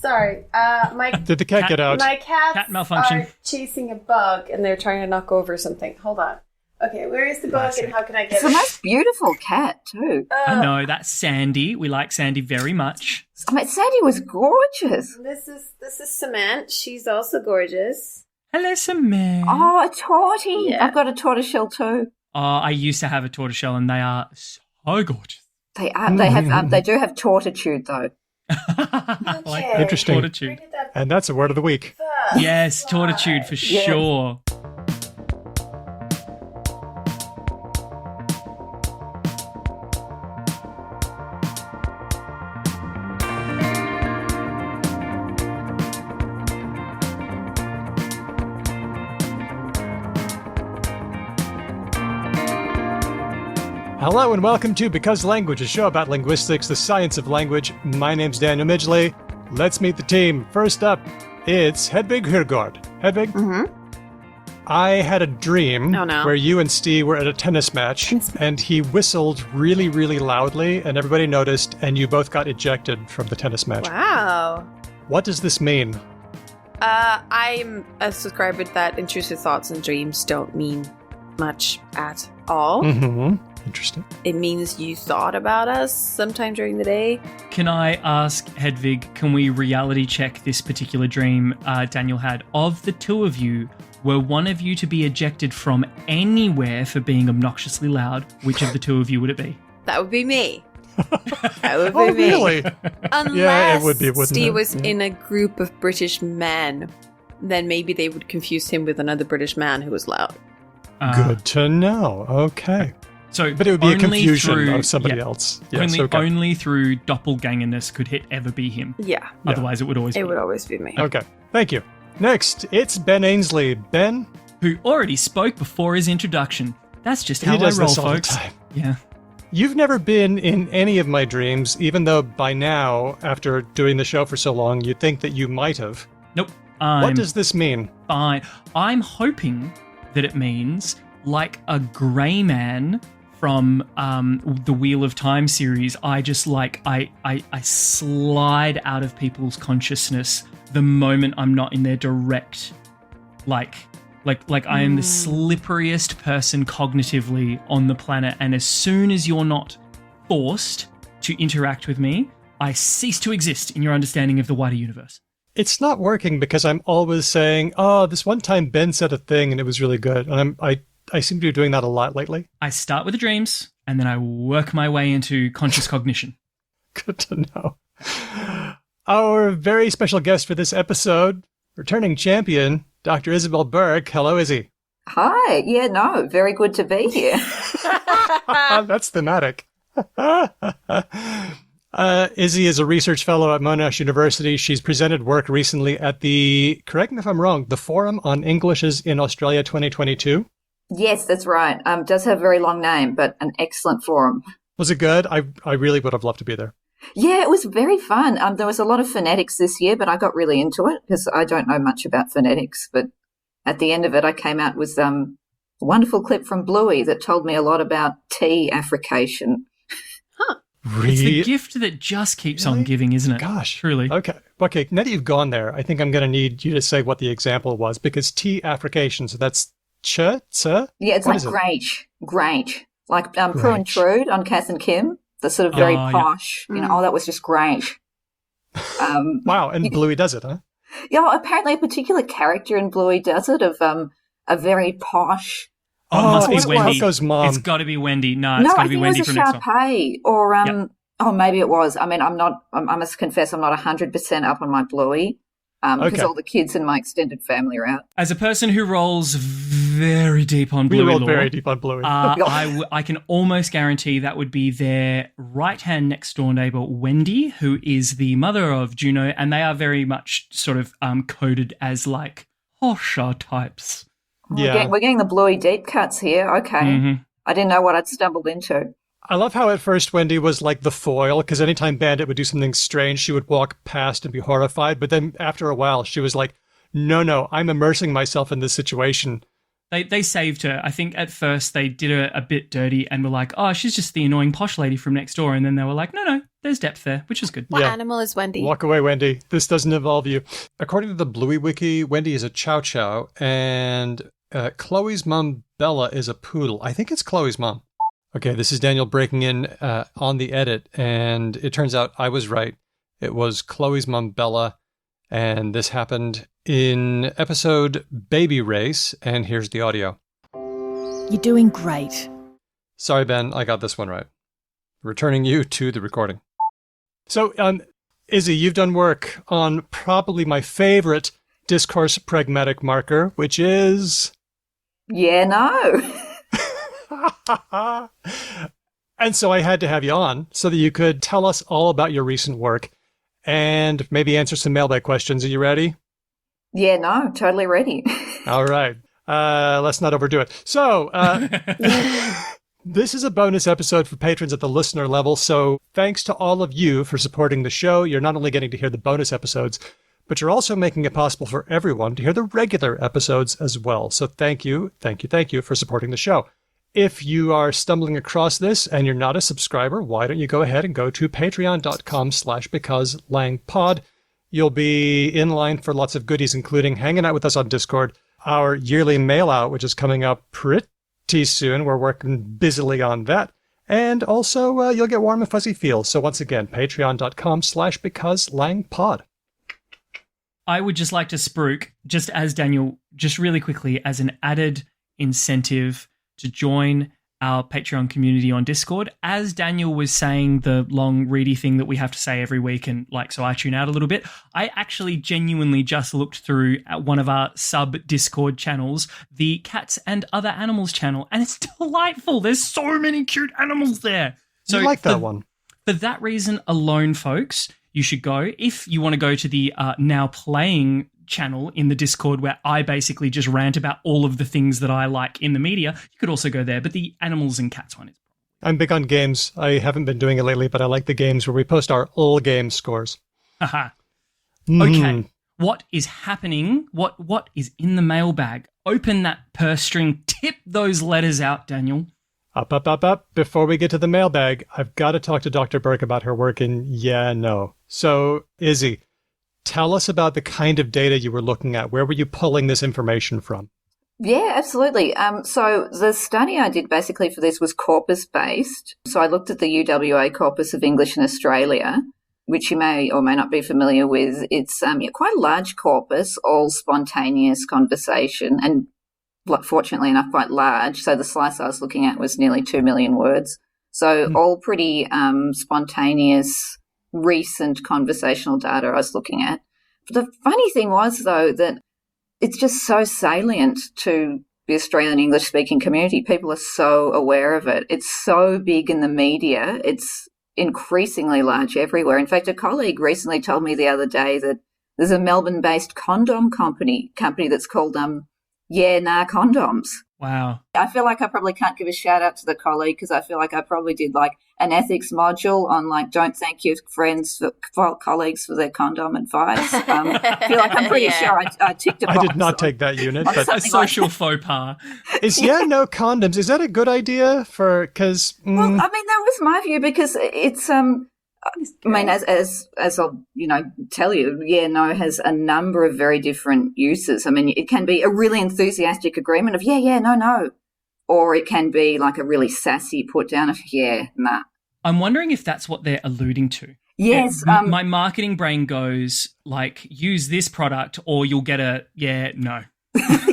Sorry. Did the cat get out? My cats Cat malfunction. are chasing a bug and they're trying to knock over something. Hold on. Okay, where is the bug and how can I get It's it? a most beautiful cat, too. I know, that's Sandy. We like Sandy very much. I mean, Sandy was gorgeous. This is Cement. She's also gorgeous. Hello, Samir. Oh, a tortie. Yeah. I've got a tortoiseshell, too. Oh, I used to have a tortoiseshell, and they are so gorgeous. They are. They do have tortitude, though. Okay. Interesting. Tortitude. And that's a word of the week. Yes, tortitude for sure. Hello and welcome to Because Language, a show about linguistics, the science of language. My name's Daniel Midgley. Let's meet the team. First up, it's Hedvig Hurgård. Hedvig? Mm-hmm. I had a dream where you and Steve were at a tennis match, and he whistled really, really loudly, and everybody noticed, and you both got ejected from the tennis match. Wow. What does this mean? I'm a subscriber that intrusive thoughts and dreams don't mean much at all. Mm-hmm. Interesting. It means you thought about us sometime during the day. Can I ask, Hedvig, can we reality check this particular dream Daniel had? Of the two of you, were one of you to be ejected from anywhere for being obnoxiously loud, which of the two of you would it be? That would be me. That would be me. Really? Unless Yeah, it would be, wouldn't Steve it? was in a group of British men, then maybe they would confuse him with another British man who was loud. Good to know. Okay. So, But it would be a only confusion through- of somebody yeah. else. Yes, Only through doppelgangerness could it ever be him. Yeah. Otherwise, it would always be. It would always be me. Okay. Thank you. Next, it's Ben Ainsley. Ben? Who already spoke before his introduction. That's just how He does I roll, this all the folks. time. Yeah. You've never been in any of my dreams, even though by now, after doing the show for so long, you'd think that you might have. Nope. What does this mean? Fine. I'm hoping that it means like a grey man from the Wheel of Time series. I just I slide out of people's consciousness the moment I'm not in their direct like I am the slipperiest person cognitively on the planet, and as soon as you're not forced to interact with me, I cease to exist in your understanding of the wider universe. It's not working because I'm always saying, oh, this one time Ben said a thing and it was really good. And I seem to be doing that a lot lately. I start with the dreams, and then I work my way into conscious cognition. Good to know. Our very special guest for this episode, returning champion, Dr. Isabelle Burke. Hello, Izzy. Hi. Yeah, no, very good to be here. That's thematic. Izzy is a research fellow at Monash University. She's presented work recently at the, correct me if I'm wrong, the Forum on Englishes in Australia 2022. Yes, that's right. Does have a very long name, but an excellent forum. Was it good? I really would have loved to be there. Yeah, it was very fun. There was a lot of phonetics this year, but I got really into it because I don't know much about phonetics. But at the end of it, I came out with a wonderful clip from Bluey that told me a lot about T affrication. Really? It's the gift that just keeps on giving, isn't it? Gosh. Truly. Okay. Now that you've gone there, I think I'm going to need you to say what the example was, because T affrication, so that's ch, Yeah, it's what like great. Like Prue and Trude on Kath and Kim, the sort of very posh, that was just great. Wow, and Bluey does it, huh? Yeah, apparently a particular character in Bluey does it, of a very posh. Oh, it must it's be Wendy. Coco's mom. It's got to be Wendy. No, it's got to be Wendy from No, I next think it was a one. Sharpay, or oh, maybe it was. I mean, I must confess, I'm not 100% up on my Bluey, because all the kids in my extended family are out. As a person who rolls very deep on Bluey We rolled lore, very deep on Bluey. I can almost guarantee that would be their right-hand next-door neighbor, Wendy, who is the mother of Juno, and they are very much sort of coded as like Hosha types. Yeah. We're getting the Bluey deep cuts here. Okay. Mm-hmm. I didn't know what I'd stumbled into. I love how at first Wendy was like the foil, because anytime Bandit would do something strange, she would walk past and be horrified. But then after a while, she was like, no, I'm immersing myself in this situation. They saved her. I think at first they did her a bit dirty and were like, oh, she's just the annoying posh lady from next door. And then they were like, no, there's depth there, which is good. What animal is Wendy? Walk away, Wendy. This doesn't involve you. According to the Bluey Wiki, Wendy is a chow chow, and Chloe's mom, Bella, is a poodle. I think it's Chloe's mom. Okay, this is Daniel breaking in on the edit, and it turns out I was right. It was Chloe's mom, Bella, and this happened in episode Baby Race, and here's the audio. You're doing great. Sorry, Ben, I got this one right. Returning you to the recording. So, Izzy, you've done work on probably my favorite discourse pragmatic marker, which is... Yeah, no. And so I had to have you on so that you could tell us all about your recent work and maybe answer some mailbag questions. Are you ready? Yeah, no, totally ready. All right. Let's not overdo it. So, this is a bonus episode for patrons at the listener level, so thanks to all of you for supporting the show. You're not only getting to hear the bonus episodes, but you're also making it possible for everyone to hear the regular episodes as well. So thank you for supporting the show. If you are stumbling across this and you're not a subscriber, why don't you go ahead and go to patreon.com/becauselangpod. You'll be in line for lots of goodies, including hanging out with us on Discord, our yearly mail out, which is coming up pretty soon. We're working busily on that. And also, you'll get warm and fuzzy feels. So once again, patreon.com/becauselangpod. I would just like to spruik, just as Daniel, just really quickly, as an added incentive to join our Patreon community on Discord. As Daniel was saying the long ready thing that we have to say every week, and so I tune out a little bit, I actually genuinely just looked through at one of our sub-Discord channels, the Cats and Other Animals channel, and it's delightful. There's so many cute animals there. So you like that one. For that reason alone, folks, you should go. If you want to go to the Now Playing channel in the Discord, where I basically just rant about all of the things that I like in the media, you could also go there. But the animals and cats one is... I'm big on games. I haven't been doing it lately, but I like the games where we post our all game scores. Haha. Okay. What is happening? What is in the mailbag? Open that purse string. Tip those letters out, Daniel. Up. Before we get to the mailbag, I've got to talk to Dr. Burke about her work in Yeah, No. So, Izzy, tell us about the kind of data you were looking at. Where were you pulling this information from? Yeah, absolutely. So the study I did basically for this was corpus-based. So I looked at the UWA corpus of English in Australia, which you may or may not be familiar with. It's quite a large corpus, all spontaneous conversation, and fortunately enough, quite large. So the slice I was looking at was nearly 2 million words. So all pretty spontaneous, recent conversational data I was looking at. But the funny thing was, though, that it's just so salient to the Australian English-speaking community. People are so aware of it. It's so big in the media. It's increasingly large everywhere. In fact, a colleague recently told me the other day that there's a Melbourne-based condom company that's called Yeah, Nah Condoms. Wow. I feel like I probably can't give a shout out to the colleague because I feel like I probably did an ethics module on don't thank your friends for colleagues for their condom advice. I feel like I'm pretty sure I ticked a box. I did not take that unit, but a social faux pas. Is No Condoms, is that a good idea because Well, I mean, that was my view because it's I mean, as I'll tell you, Yeah, No has a number of very different uses. I mean, it can be a really enthusiastic agreement of yeah, no, or it can be like a really sassy put down of yeah, nah. I'm wondering if that's what they're alluding to. Yes, my marketing brain goes use this product or you'll get a yeah, no.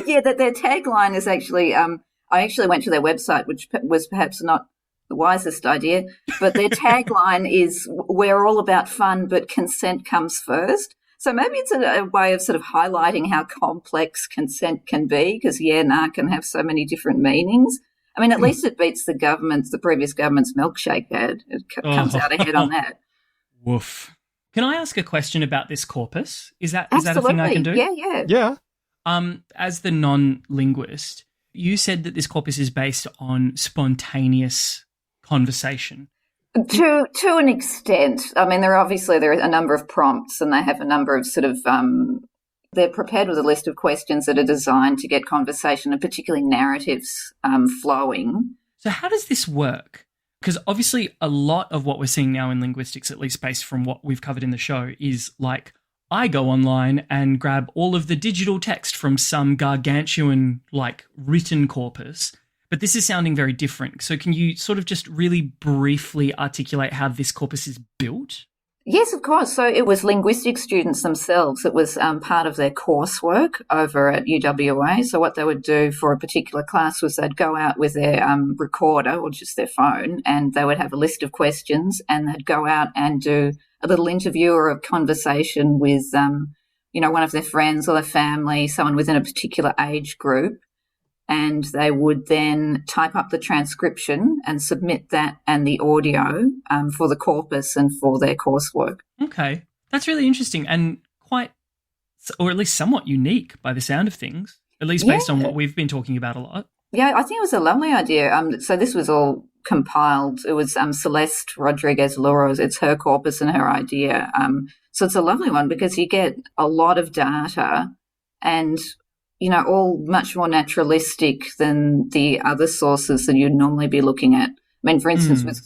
Yeah, that their tagline is actually. I actually went to their website, which was perhaps not the wisest idea, but their tagline is "We're all about fun, but consent comes first." So maybe it's a way of sort of highlighting how complex consent can be, because yeah, nah can have so many different meanings. I mean, at least it beats the previous government's milkshake ad. It comes out ahead on that. Woof. Can I ask a question about this corpus? Is that a thing I can do? Yeah. As the non-linguist, you said that this corpus is based on spontaneous conversation. To an extent. I mean, there are a number of prompts and they have a number of sort of They're prepared with a list of questions that are designed to get conversation and particularly narratives flowing. So how does this work? Because obviously a lot of what we're seeing now in linguistics, at least based from what we've covered in the show, is like I go online and grab all of the digital text from some gargantuan like written corpus. But this is sounding very different. So can you sort of just really briefly articulate how this corpus is built? Yes, of course. So it was linguistics students themselves. It was part of their coursework over at UWA. So what they would do for a particular class was they'd go out with their recorder or just their phone, and they would have a list of questions, and they'd go out and do a little interview or a conversation with, one of their friends or their family, someone within a particular age group. And they would then type up the transcription and submit that and the audio for the corpus and for their coursework. Okay. That's really interesting and quite, or at least somewhat unique by the sound of things, at least based on what we've been talking about a lot. Yeah, I think it was a lovely idea. So this was all compiled. It was Celeste Rodriguez Luros. It's her corpus and her idea. So it's a lovely one because you get a lot of data and all much more naturalistic than the other sources that you'd normally be looking at. I mean, for instance, with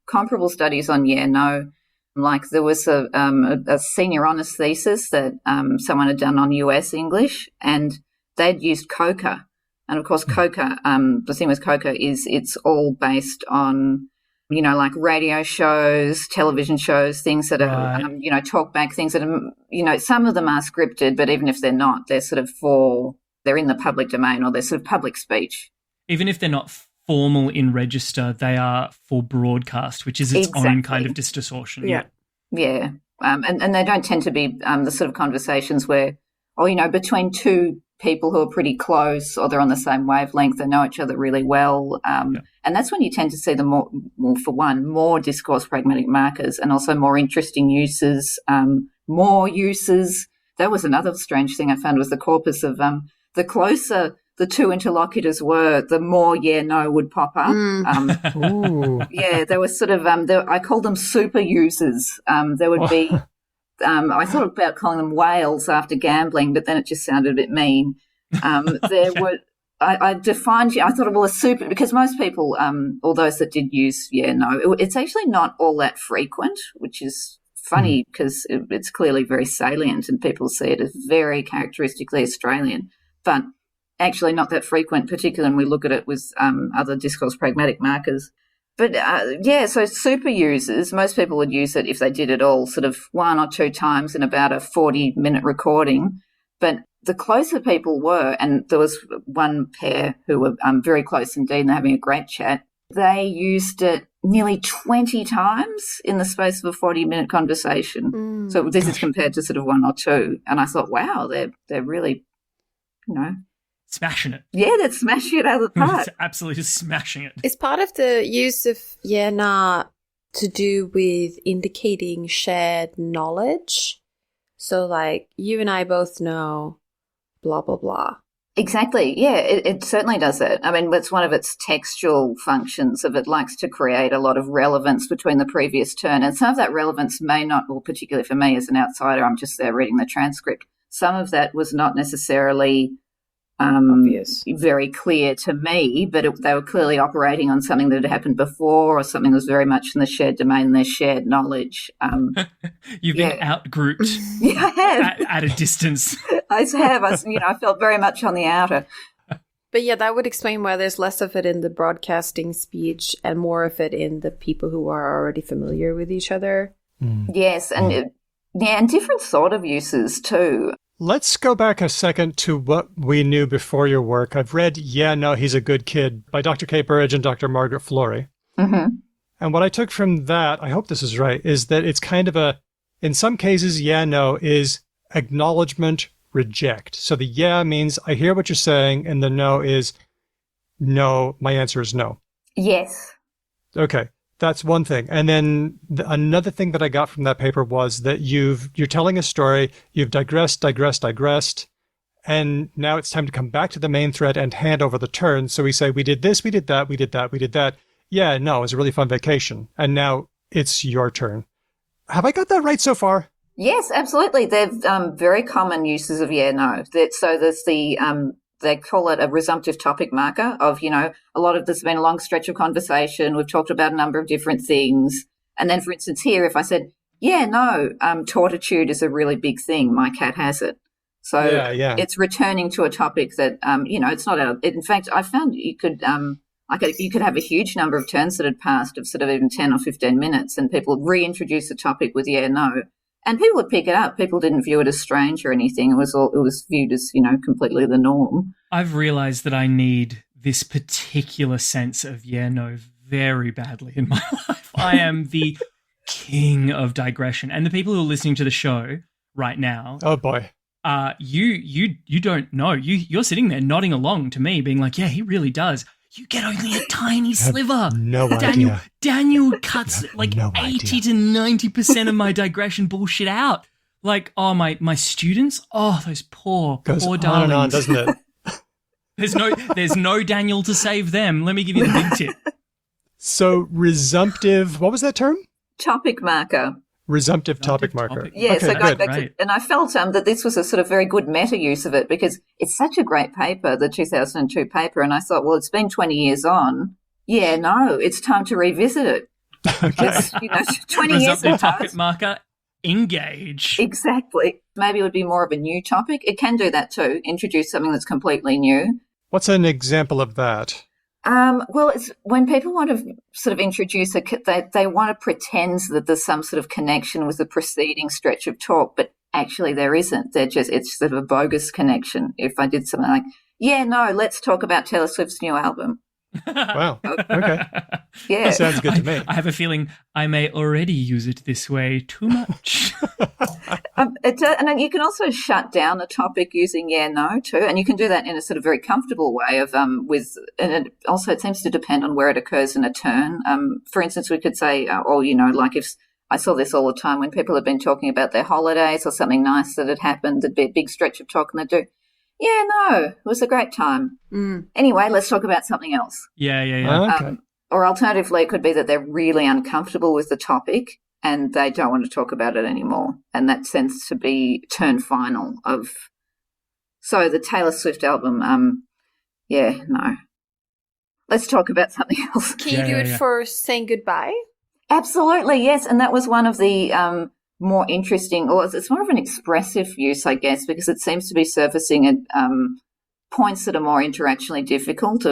comparable studies on no, like there was a senior honours thesis that someone had done on US English, and they'd used COCA. And, of course, COCA, the thing with COCA is it's all based on, like radio shows, television shows, things that are, talk back, things that are, some of them are scripted, but even if they're not, they're sort of they're in the public domain or they're sort of public speech. Even if they're not formal in register, they are for broadcast, which is its own kind of distortion. Yeah. Yeah. And they don't tend to be the sort of conversations where, between two people who are pretty close or they're on the same wavelength, they know each other really well. And that's when you tend to see the more discourse pragmatic markers and also more interesting uses, more uses. That was another strange thing I found was the corpus of the closer the two interlocutors were, the more no would pop up. There was sort of, I call them super users. There would be, I thought about calling them whales after gambling, but then it just sounded a bit mean. There were, I defined, I thought, well, a super, because most people, all those that did use it's actually not all that frequent, which is funny because it's clearly very salient and people see it as very characteristically Australian, but actually not that frequent, particularly when we look at it with other discourse pragmatic markers. But, so super users, most people would use it if they did it all sort of one or two times in about a 40-minute recording. But the closer people were, and there was one pair who were very close indeed and they're having a great chat, they used it nearly 20 times in the space of a 40-minute conversation. So this is compared to sort of one or two. And I thought, wow, they're really, smashing it. Yeah, they're smashing it out of the park. It's absolutely smashing it. Is part of the use of Yena to do with indicating shared knowledge? So, like, you and I both know blah, blah, blah. Exactly. Yeah, it certainly does it. I mean, that's one of its textual functions of it likes to create a lot of relevance between the previous turn. And some of that relevance may not, well, particularly for me as an outsider, I'm just there reading the transcript. Some of that was not necessarily obvious, very clear to me, but they were clearly operating on something that had happened before or something that was very much in the shared domain and their shared knowledge. You've been out-grouped. Yeah, I have. At a distance. I have. I felt very much on the outer. But yeah, that would explain why there's less of it in the broadcasting speech and more of it in the people who are already familiar with each other. Yes, and and different sort of uses too. Let's go back a second to what we knew before your work. I've read He's a Good Kid by Dr. Kate Burridge and Dr. Margaret Flory. Mm-hmm. And what I took from that, I hope this is right, is that it's kind of in some cases, is acknowledgement, reject. So the means I hear what you're saying, and the no is no, my answer is no. Yes. Okay. That's one thing. And then another thing that I got from that paper was that you're telling a story, you've digressed, and now it's time to come back to the main thread and hand over the turn. So we say, we did this, we did that, we did that, we did that. It was a really fun vacation. And now it's your turn. Have I got that right so far? Yes, absolutely. They're very common uses of yeah, no. So there's they call it a resumptive topic marker of, a lot of there's been a long stretch of conversation. We've talked about a number of different things. And then, for instance, here, if I said, yeah, no, tortitude is a really big thing. My cat has it. So it's returning to a topic that, it's not in fact, I found you could you could have a huge number of turns that had passed of sort of even 10 or 15 minutes and people would reintroduce the topic with yeah, no. And people would pick it up. People didn't view it as strange or anything. It was viewed as, completely the norm. I've realised that I need this particular sense of yeah, no very badly in my life. I am the king of digression. And the people who are listening to the show right now. Oh, boy. You don't know. You're sitting there nodding along to me being like, yeah, he really does. You get only a tiny sliver. No idea. Daniel cuts 80 to 90% of my digression bullshit out. Like, oh, my students, those poor darlings. Goes on and on, doesn't it? There's no Daniel to save them. Let me give you the big tip. So resumptive, what was that term? Topic marker. Resumptive topic marker. Yeah, okay, so going back right. and I felt that this was a sort of very good meta use of it because it's such a great paper, the 2002 paper, and I thought, well, it's been 20 years on. Yeah, no, it's time to revisit it. Okay. 20 years Resumptive have topic passed. marker, engage. Exactly. Maybe it would be more of a new topic. It can do that too, introduce something that's completely new. What's an example of that? Well, it's when people want to sort of introduce they want to pretend that there's some sort of connection with the preceding stretch of talk, but actually there isn't. It's sort of a bogus connection. If I did something like, yeah, no, let's talk about Taylor Swift's new album. Wow. Okay. Yeah. That sounds good to me. I have a feeling I may already use it this way too much. And then you can also shut down a topic using yeah, no too, and you can do that in a sort of very comfortable way of and it also seems to depend on where it occurs in a turn. For instance, we could say, like if I saw this all the time when people had been talking about their holidays or something nice that had happened, there'd be a big stretch of talk and they'd do, yeah, no, it was a great time. Anyway, let's talk about something else. Yeah. Okay. Or alternatively, it could be that they're really uncomfortable with the topic and they don't want to talk about it anymore. And that tends to be turn final of. So the Taylor Swift album, yeah, no. Let's talk about something else. Can you do it for saying goodbye? Absolutely, yes. And that was one of the more interesting, or it's more of an expressive use, I guess, because it seems to be surfacing at points that are more interactionally difficult.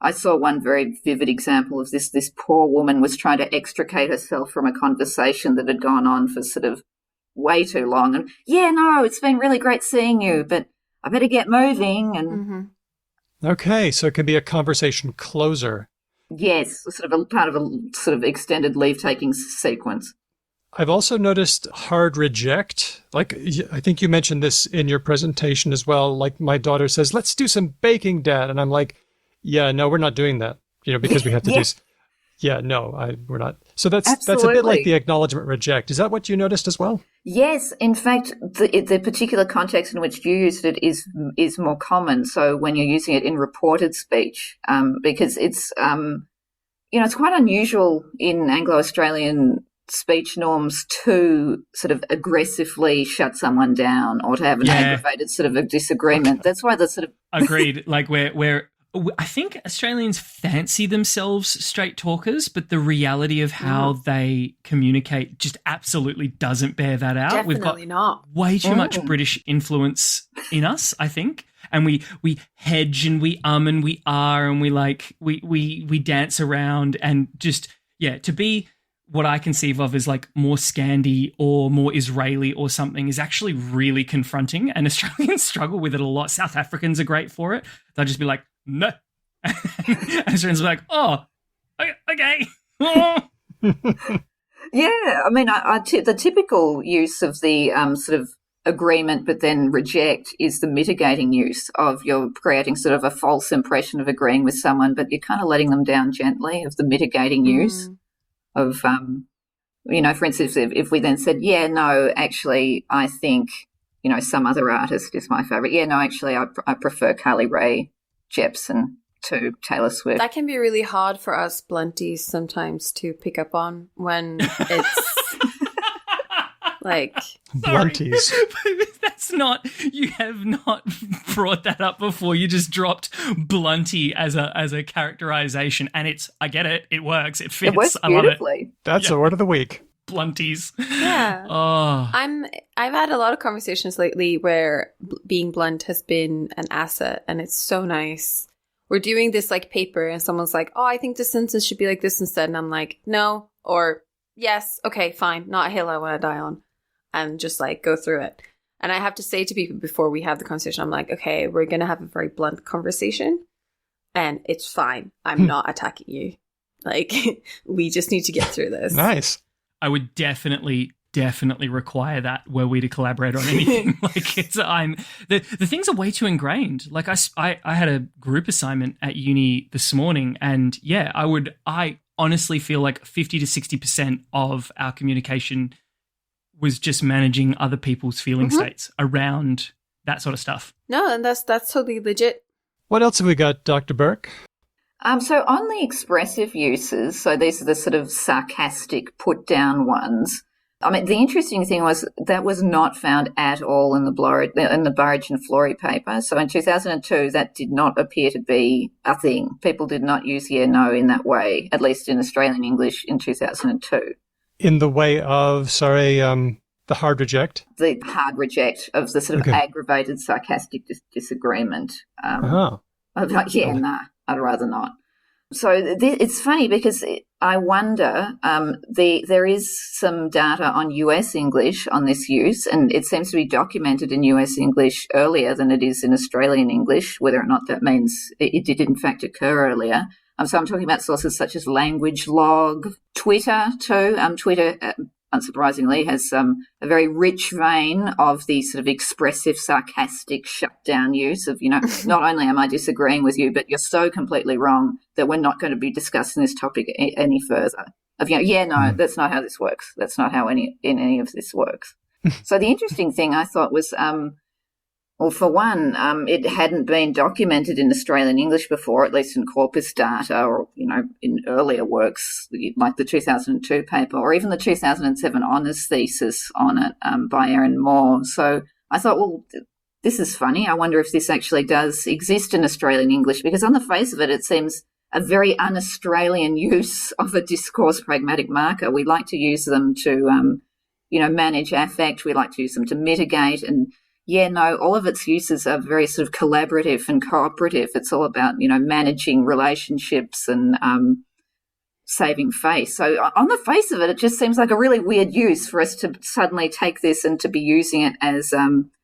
I saw one very vivid example of this. This poor woman was trying to extricate herself from a conversation that had gone on for sort of way too long. And, yeah, no, it's been really great seeing you, but I better get moving. And Okay, so it can be a conversation closer. yes, sort of a part of a sort of extended leave-taking sequence. I've also noticed hard reject. Like, I think you mentioned this in your presentation as well. Like, my daughter says, let's do some baking, Dad. And I'm like, yeah, no, we're not doing that, because we have to do. Yeah, no, we're not. So that's a bit like the acknowledgement reject. Is that what you noticed as well? Yes, in fact, the particular context in which you used it is more common. So when you're using it in reported speech, because it's it's quite unusual in Anglo-Australian speech norms to sort of aggressively shut someone down or to have an aggravated sort of a disagreement. That's why the sort of agreed. Like where I think Australians fancy themselves straight talkers, but the reality of how they communicate just absolutely doesn't bear that out. Definitely We've got not. way too much British influence in us, I think. And we hedge and we and we are and we dance around and just, to be what I conceive of as like more Scandi or more Israeli or something is actually really confronting, and Australians struggle with it a lot. South Africans are great for it. They'll just be like, no. And Australians are like, oh, okay. Yeah, I mean, the typical use of the sort of agreement but then reject is the mitigating use of you're creating sort of a false impression of agreeing with someone, but you're kind of letting them down gently, of the mitigating use of, for instance, if we then said, yeah, no, actually, I think, some other artist is my favourite. Yeah, no, actually, I prefer Carly Rae Jepsen to Taylor Swift. That can be really hard for us blunties sometimes to pick up on when it's Like, Blunties. That's not. You have not brought that up before. You just dropped blunty as a characterization, and it's. I get it. It works. It fits. It works I love it. beautifully. That's the word of the week. Blunties. yeah. Oh. I've had a lot of conversations lately where being blunt has been an asset, and it's so nice. We're doing this like paper, and someone's like, "Oh, I think the sentence should be like this instead," and I'm like, "No," or "Yes, okay, fine, not a hill I want to die on," and just like go through it. And I have to say to people before we have the conversation, I'm like, "Okay, we're gonna have a very blunt conversation, and it's fine. I'm not attacking you. Like, we just need to get through this." Nice. I would definitely require that were we to collaborate on anything. Like the things are way too ingrained. Like I had a group assignment at uni this morning, and yeah, I honestly feel like 50 to 60% of our communication was just managing other people's feeling states around that sort of stuff. No, and that's totally legit. What else have we got, Dr. Burke? So on the expressive uses, so these are the sort of sarcastic put-down ones. I mean, the interesting thing was that was not found at all in the Burge and Florey paper. So in 2002, that did not appear to be a thing. People did not use yeah, no in that way, at least in Australian English in 2002. In the way of, the hard reject? The hard reject of the sort of aggravated sarcastic disagreement. About, yeah, nah, I'd rather not. So it's funny because I wonder, there is some data on US English on this use, and it seems to be documented in US English earlier than it is in Australian English, whether or not that means it did in fact occur earlier. So I'm talking about sources such as Language Log, Twitter too. Twitter, unsurprisingly, has a very rich vein of the sort of expressive, sarcastic, shutdown use of, not only am I disagreeing with you, but you're so completely wrong that we're not going to be discussing this topic any further. Of, yeah, no, that's not how this works. That's not how any of this works. So the interesting thing I thought was, well, for one, it hadn't been documented in Australian English before, at least in corpus data or, in earlier works like the 2002 paper or even the 2007 honours thesis on it by Erin Moore. So I thought, well, this is funny. I wonder if this actually does exist in Australian English, because on the face of it, it seems a very un-Australian use of a discourse pragmatic marker. We like to use them to, manage affect. We like to use them to mitigate, and yeah, no, all of its uses are very sort of collaborative and cooperative. It's all about, managing relationships and saving face. So on the face of it, it just seems like a really weird use for us to suddenly take this and to be using it as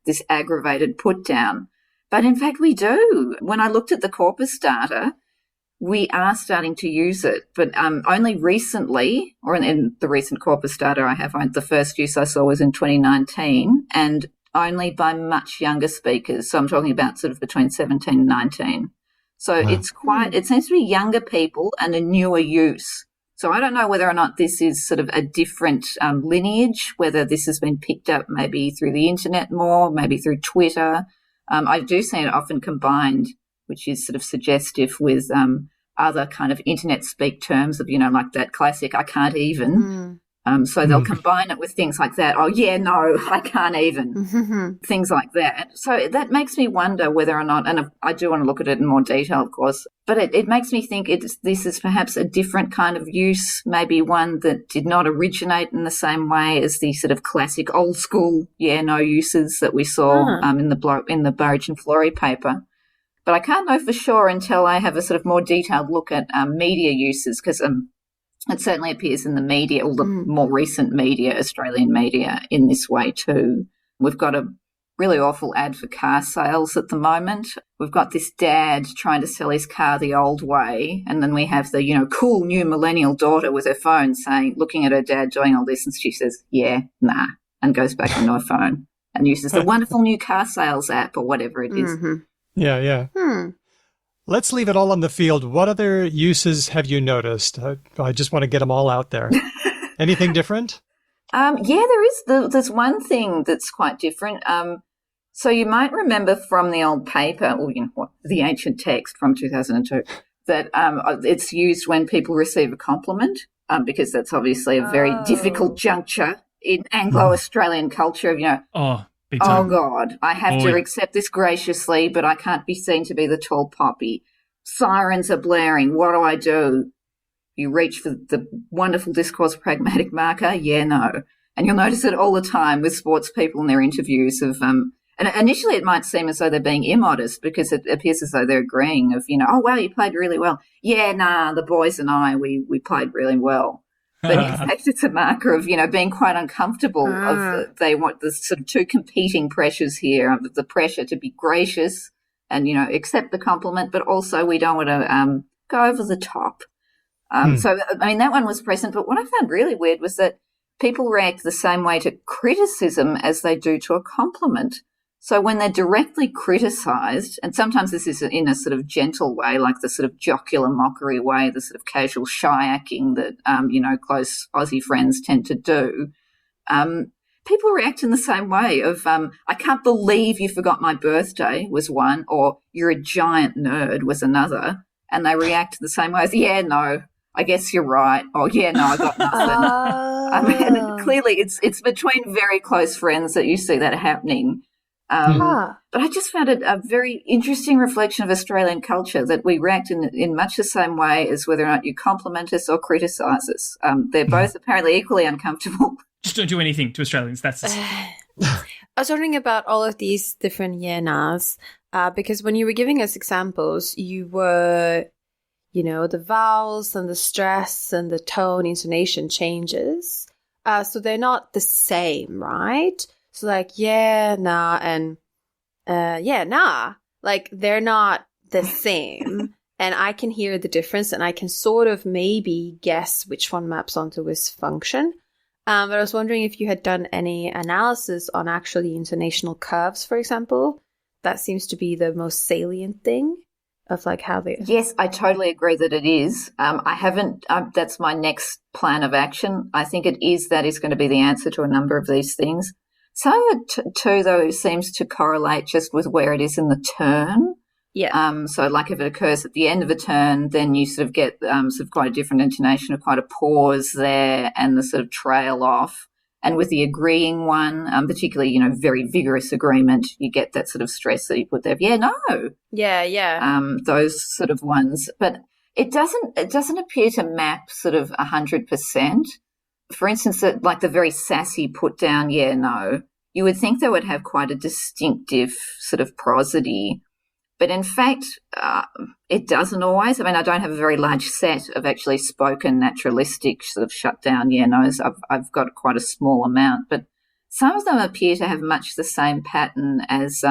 this aggravated put down. But in fact, we do. When I looked at the corpus data, we are starting to use it, but only recently, or in the recent corpus data I have, the first use I saw was in 2019, and only by much younger speakers. So I'm talking about sort of between 17 and 19. So it seems to be younger people and a newer use. So I don't know whether or not this is sort of a different lineage, whether this has been picked up maybe through the internet more, maybe through Twitter. I do see it often combined, which is sort of suggestive with other kind of internet speak terms of, like that classic, I can't even. So they'll combine it with things like that. Oh, yeah, no, I can't even. Things like that. So that makes me wonder whether or not, and I do want to look at it in more detail, of course, but it makes me think this is perhaps a different kind of use, maybe one that did not originate in the same way as the sort of classic old school, yeah, no uses that we saw in the Burge and Florey paper. But I can't know for sure until I have a sort of more detailed look at media uses, because it certainly appears in the media, all the more recent media, Australian media, in this way too. We've got a really awful ad for car sales at the moment. We've got this dad trying to sell his car the old way, and then we have the, cool new millennial daughter with her phone looking at her dad doing all this, and she says, yeah, nah, and goes back on her phone and uses the wonderful new car sales app or whatever it is. Yeah. Let's leave it all on the field. What other uses have you noticed? I just want to get them all out there. Anything different? There's one thing that's quite different. So you might remember from the old paper, or the ancient text from 2002, that it's used when people receive a compliment, because that's obviously a very difficult juncture in Anglo-Australian culture of, Oh, big oh, time. God, I have to accept this graciously, but I can't be seen to be the tall poppy. Sirens are blaring. What do I do? You reach for the wonderful discourse pragmatic marker. Yeah, no. And you'll notice it all the time with sports people in their interviews of and initially it might seem as though they're being immodest because it appears as though they're agreeing of, oh, wow, you played really well. Yeah, nah, the boys and I, we played really well. But in fact, it's a marker of, being quite uncomfortable they want the sort of two competing pressures here, of the pressure to be gracious and, accept the compliment, but also we don't want to go over the top. So, I mean, that one was present, but what I found really weird was that people react the same way to criticism as they do to a compliment. So when they're directly criticised, and sometimes this is in a sort of gentle way, like the sort of jocular mockery way, the sort of casual shy-acking that, close Aussie friends tend to do, people react in the same way of, I can't believe you forgot my birthday was one, or you're a giant nerd was another, and they react the same way as, yeah, no, I guess you're right, or yeah, no, I got nothing. And clearly it's between very close friends that you see that happening. But I just found it a very interesting reflection of Australian culture that we react in much the same way as whether or not you compliment us or criticise us. They're both apparently equally uncomfortable. Just don't do anything to Australians. That's I was wondering about all of these different yeah-nahs, because when you were giving us examples, you were, the vowels and the stress and the tone, intonation changes. So they're not the same, right? So like, yeah, nah, and yeah, nah. Like, they're not the same. And I can hear the difference, and I can sort of maybe guess which one maps onto which function. But I was wondering if you had done any analysis on actually intonational curves, for example. That seems to be the most salient thing of like how they... Yes, I totally agree that it is. I haven't, that's my next plan of action. I think that is going to be the answer to a number of these things. Some of it too, though, seems to correlate just with where it is in the turn. Yeah. So like if it occurs at the end of a turn, then you sort of get sort of quite a different intonation, or quite a pause there, and the sort of trail off. And with the agreeing one, particularly, very vigorous agreement, you get that sort of stress that you put there. Yeah, no. Yeah. Those sort of ones. But it doesn't appear to map sort of 100%. For instance, like the very sassy put down, yeah, no, you would think they would have quite a distinctive sort of prosody. But in fact, it doesn't always. I mean, I don't have a very large set of actually spoken naturalistic sort of shut down yeah no's. I've got quite a small amount, but some of them appear to have much the same pattern as,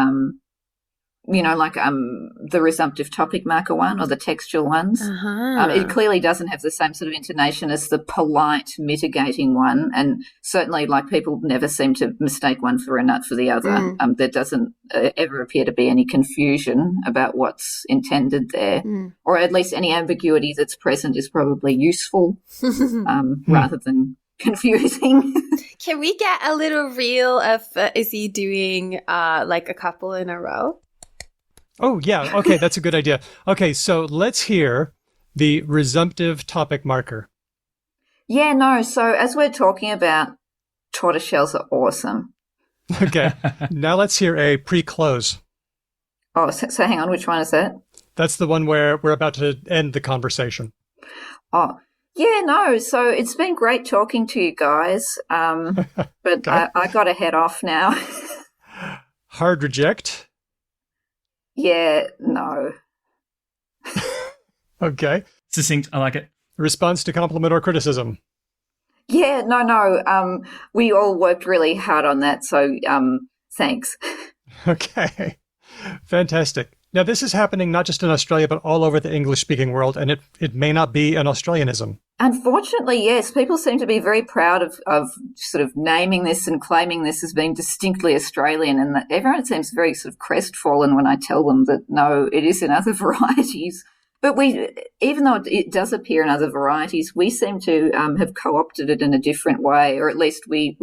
like the resumptive topic marker one or the textual ones. It clearly doesn't have the same sort of intonation as the polite mitigating one, and certainly like people never seem to mistake one for a nut for the other. There doesn't ever appear to be any confusion about what's intended there, or at least any ambiguity that's present is probably useful rather than confusing. Can we get a little reel of is he doing like a couple in a row? Oh, yeah. Okay, that's a good idea. Okay, so let's hear the resumptive topic marker. Yeah, no, so as we're talking about, tortoiseshells are awesome. Okay, now let's hear a pre-close. Oh, so hang on, which one is that? That's the one where we're about to end the conversation. Oh, yeah, no, so it's been great talking to you guys, but Okay. I got to head off now. Hard reject. Yeah, no. Okay. succinct. I like it. Response to compliment or criticism. Yeah, no. We all worked really hard on that, so thanks. Okay. Fantastic. Now, this is happening not just in Australia, but all over the English-speaking world, and it may not be an Australianism. Unfortunately, yes. People seem to be very proud of sort of naming this and claiming this as being distinctly Australian, and that everyone seems very sort of crestfallen when I tell them that, no, it is in other varieties. But even though it does appear in other varieties, we seem to have co-opted it in a different way, or at least we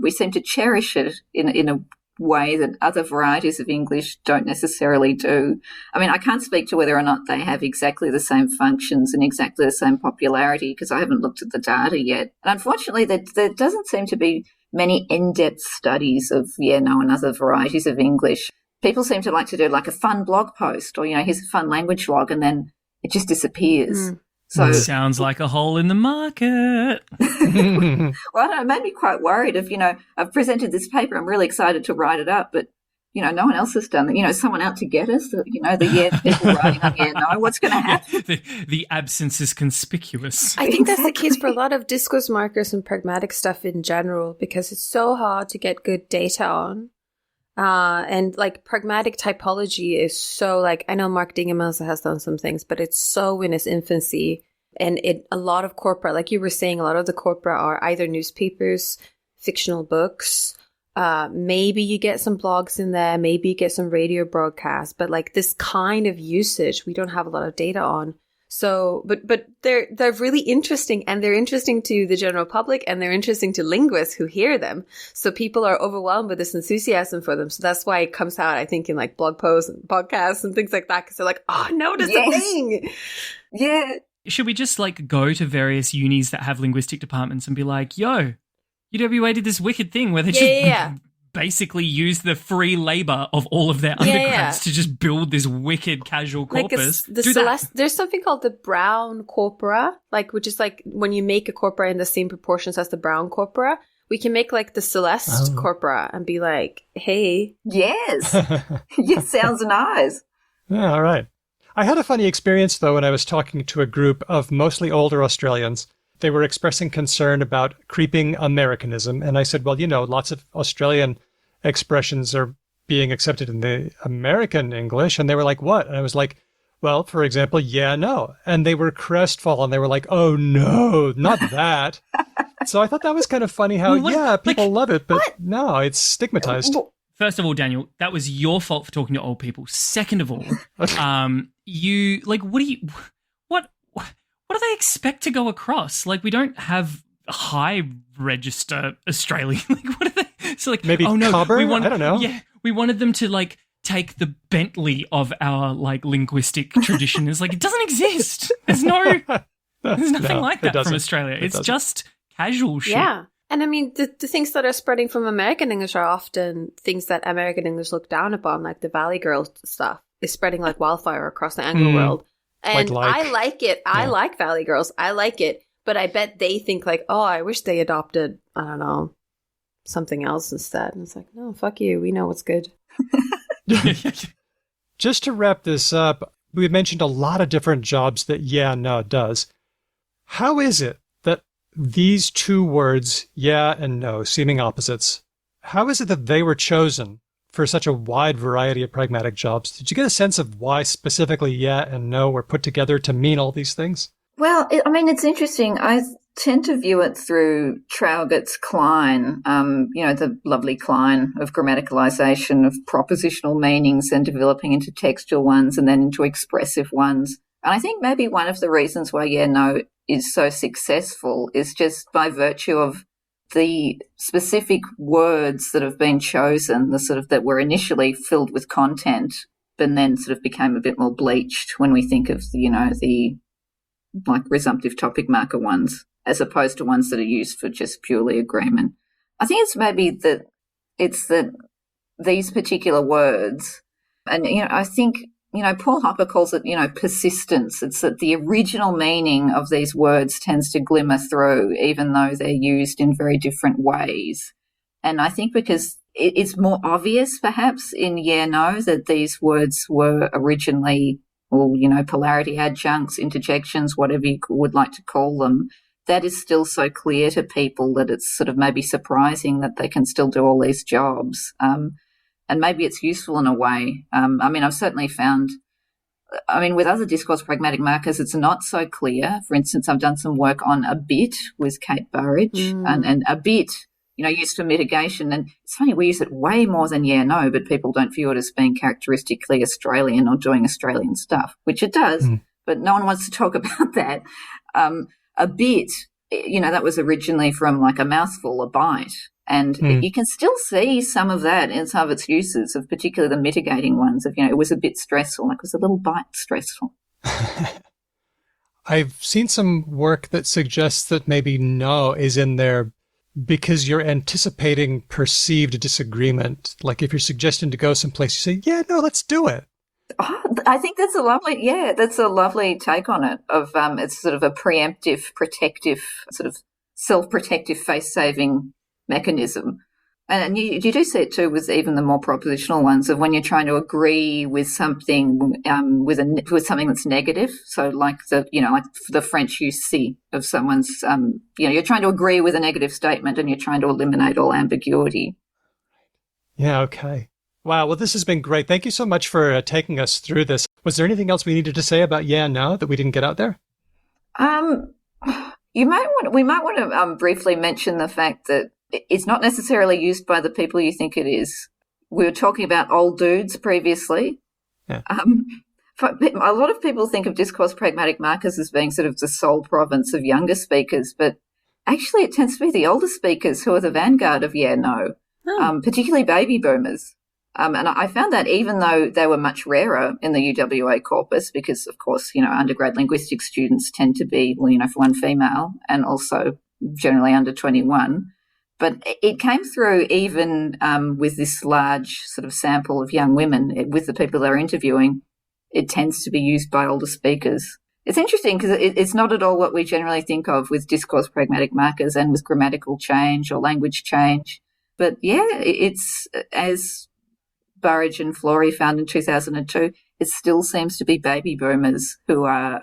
seem to cherish it in a way that other varieties of English don't necessarily do. I mean, I can't speak to whether or not they have exactly the same functions and exactly the same popularity because I haven't looked at the data yet. And unfortunately, there doesn't seem to be many in-depth studies of, and other varieties of English. People seem to like to do like a fun blog post or, here's a fun language log, and then it just disappears. So it sounds like a hole in the market. Well, I don't know, it made me quite worried of, I've presented this paper, I'm really excited to write it up, but, no one else has done it. Someone out to get us, the people writing on what's going to happen? The absence is conspicuous. I think that's the case for a lot of discourse markers and pragmatic stuff in general, because it's so hard to get good data on. And like pragmatic typology is so like, I know Mark Dingemans has done some things, but it's so in its infancy. And a lot of corpora, like you were saying, a lot of the corpora are either newspapers, fictional books. Maybe you get some blogs in there, maybe you get some radio broadcasts, but like this kind of usage, we don't have a lot of data on. So, but they're really interesting, and they're interesting to the general public, and they're interesting to linguists who hear them. So people are overwhelmed with this enthusiasm for them. So that's why it comes out, I think, in like blog posts and podcasts and things like that, because they're like, oh, notice the thing. Yeah. Should we just like go to various unis that have linguistic departments and be like, yo, UWA did this wicked thing where they just basically use the free labor of all of their undergrads to just build this wicked casual corpus. There's something called the brown corpora, like, which is like when you make a corpora in the same proportions as the brown corpora. We can make like the Celeste corpora and be like, hey. Yes. Yes, sounds nice. Yeah, all right. I had a funny experience, though, when I was talking to a group of mostly older Australians. They were expressing concern about creeping Americanism. And I said, well, lots of Australian expressions are being accepted in the American English. And they were like, what? And I was like, well, for example, yeah, no. And they were crestfallen. They were like, oh, no, not that. So I thought that was kind of funny how, people love it, but no, it's stigmatized. First of all, Daniel, that was your fault for talking to old people. Second of all, you like, what do they expect to go across? Like, we don't have high register Australian. Like, what are they? So, like, maybe cobber? I don't know. Yeah, we wanted them to like take the Bentley of our like linguistic tradition. It's like it doesn't exist. There's nothing like that from Australia. It's just casual shit. Yeah. And I mean, the things that are spreading from American English are often things that American English look down upon, like the Valley Girl stuff is spreading like wildfire across the Anglo world. And I like it. I like Valley Girls. I like it. But I bet they think like, oh, I wish they adopted, I don't know, something else instead. And it's like, no, fuck you. We know what's good. Just to wrap this up, we mentioned a lot of different jobs that yeah, no does. How is it that these two words, yeah and no, seeming opposites, how is it that they were chosen for such a wide variety of pragmatic jobs? Did you get a sense of why specifically yeah and no were put together to mean all these things? Well, it's interesting. I tend to view it through Traugott's Klein, the lovely Klein of grammaticalization of propositional meanings and developing into textual ones and then into expressive ones. And I think maybe one of the reasons why yeah, no is so successful is just by virtue of the specific words that have been chosen, the sort of that were initially filled with content, but then sort of became a bit more bleached when we think of, the like resumptive topic marker ones, as opposed to ones that are used for just purely agreement. I think it's maybe that these particular words, and, I think, Paul Hopper calls it, persistence. It's that the original meaning of these words tends to glimmer through, even though they're used in very different ways. And I think because it's more obvious, perhaps, in yeah, no, that these words were originally, polarity adjuncts, interjections, whatever you would like to call them, that is still so clear to people that it's sort of maybe surprising that they can still do all these jobs. And maybe it's useful in a way. I've certainly found, with other discourse pragmatic markers, it's not so clear. For instance, I've done some work on a bit with Kate Burridge and a bit, used for mitigation. And it's funny, we use it way more than yeah, no, but people don't view it as being characteristically Australian or doing Australian stuff, which it does, but no one wants to talk about that. A bit, that was originally from like a mouthful, a bite. And you can still see some of that in some of its uses, of particularly the mitigating ones of, it was a bit stressful, like it was a little bite stressful. I've seen some work that suggests that maybe no is in there because you're anticipating perceived disagreement. Like if you're suggesting to go someplace, you say, yeah, no, let's do it. Oh, I think that's a lovely take on it of, it's sort of a preemptive, protective, sort of self-protective face-saving mechanism. And you do see it too with even the more propositional ones of when you're trying to agree with something, with something that's negative. So like the French use si of someone's, you're trying to agree with a negative statement and you're trying to eliminate all ambiguity. Yeah. Okay. Wow. Well, this has been great. Thank you so much for taking us through this. Was there anything else we needed to say about yeah and no that we didn't get out there? We might want to briefly mention the fact that it's not necessarily used by the people you think it is. We were talking about old dudes previously. Yeah. A lot of people think of discourse pragmatic markers as being sort of the sole province of younger speakers, but actually it tends to be the older speakers who are the vanguard of yeah, no, particularly baby boomers. And I found that even though they were much rarer in the UWA corpus, because, of course, undergrad linguistics students tend to be, for one, female and also generally under 21. But it came through even with this large sort of sample of young women, with the people they're interviewing, it tends to be used by older speakers. It's interesting because it's not at all what we generally think of with discourse pragmatic markers and with grammatical change or language change. But, yeah, it's as Burrage and Flory found in 2002, it still seems to be baby boomers who are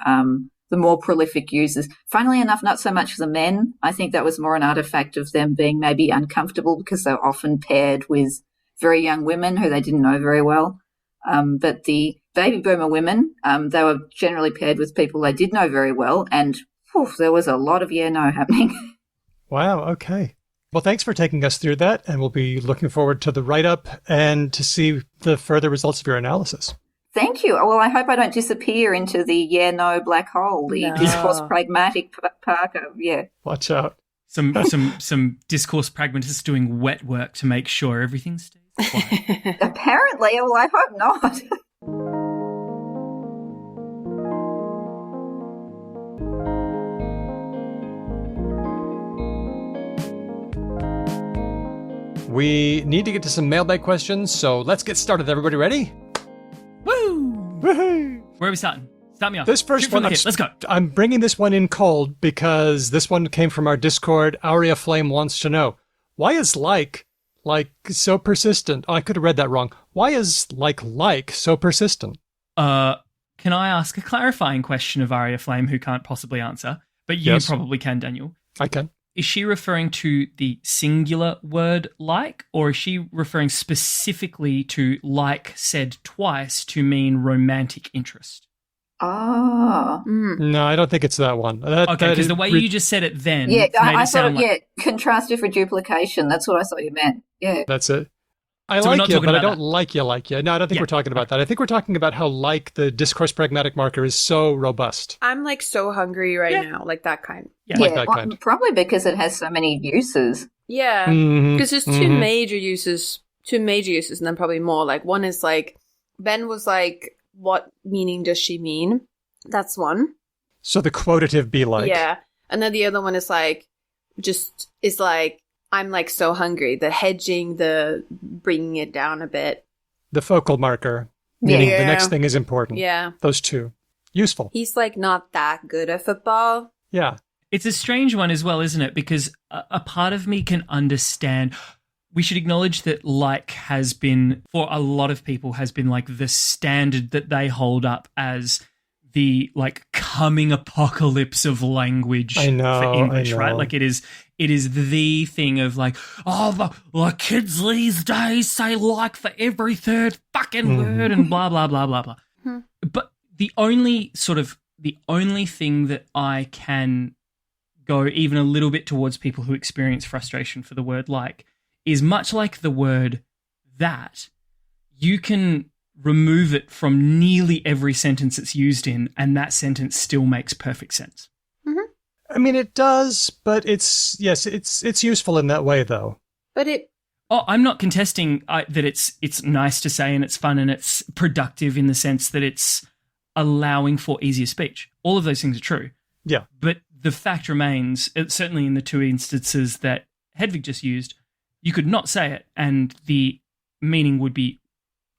the more prolific users. Funnily enough, not so much the men. I think that was more an artifact of them being maybe uncomfortable because they're often paired with very young women who they didn't know very well. But the baby boomer women, they were generally paired with people they did know very well, and there was a lot of yeah-no happening. Wow, okay. Well, thanks for taking us through that, and we'll be looking forward to the write-up and to see the further results of your analysis. Thank you. Well, I hope I don't disappear into the yeah-no black hole, the discourse pragmatic Parker. Yeah. Watch out. Some discourse pragmatists doing wet work to make sure everything stays quiet. Apparently. Well, I hope not. We need to get to some mailbag questions, so let's get started. Everybody ready? Woo! Woohoo! Where are we starting? Start me off. This first one, let's go. I'm bringing this one in cold because this one came from our Discord. Aria Flame wants to know, why is like so persistent? Oh, I could have read that wrong. Why is like so persistent? Can I ask a clarifying question of Aria Flame, who can't possibly answer? But you probably can, Daniel. I can. Is she referring to the singular word like, or is she referring specifically to like said twice to mean romantic interest? Oh. No, I don't think it's that one. Okay, because the way you just said it then made it sound like... contrastive for duplication. That's what I thought you meant. Yeah. That's it. I like you, but I don't like you. No, I don't think we're talking about that. I think we're talking about how the discourse pragmatic marker is so robust. I'm so hungry right now, like that kind. Yeah, like that kind. Probably because it has so many uses. Yeah, because there's two major uses, and then probably more. Like one is Ben was like, what meaning does she mean? That's one. So the quotative be like. Yeah, and then the other one is I'm so hungry. The hedging, the bringing it down a bit. The focal marker, meaning the next thing is important. Yeah. Those two. Useful. He's not that good at football. Yeah. It's a strange one as well, isn't it? Because a part of me can understand. We should acknowledge that has been, for a lot of people, has been the standard that they hold up as the coming apocalypse of language for English, right? It is the thing of the kids these days say for every third fucking word and blah, blah, blah, blah, blah. But the only thing that I can go even a little bit towards people who experience frustration for the word is much like the word that, you can remove it from nearly every sentence it's used in, and that sentence still makes perfect sense. I mean, it does, but it's useful in that way, though. I'm not contesting that it's nice to say and it's fun and it's productive in the sense that it's allowing for easier speech. All of those things are true. Yeah. But the fact remains, certainly in the two instances that Hedvig just used, you could not say it and the meaning would be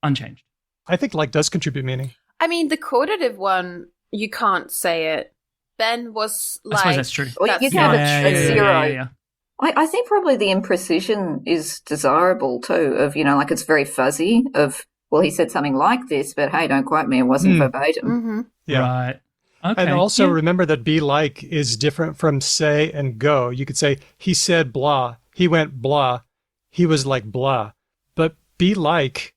unchanged. I think like does contribute meaning. I mean, the quotative one, you can't say it. Ben was like... I suppose that's true. Well, you can have a zero. Yeah. I think probably the imprecision is desirable too, of, like it's very fuzzy of, well, he said something like this, but hey, don't quote me, it wasn't verbatim. Mm-hmm. Yeah. Right. Okay. And also remember that be like is different from say and go. You could say, he said blah, he went blah, he was like blah. But be like,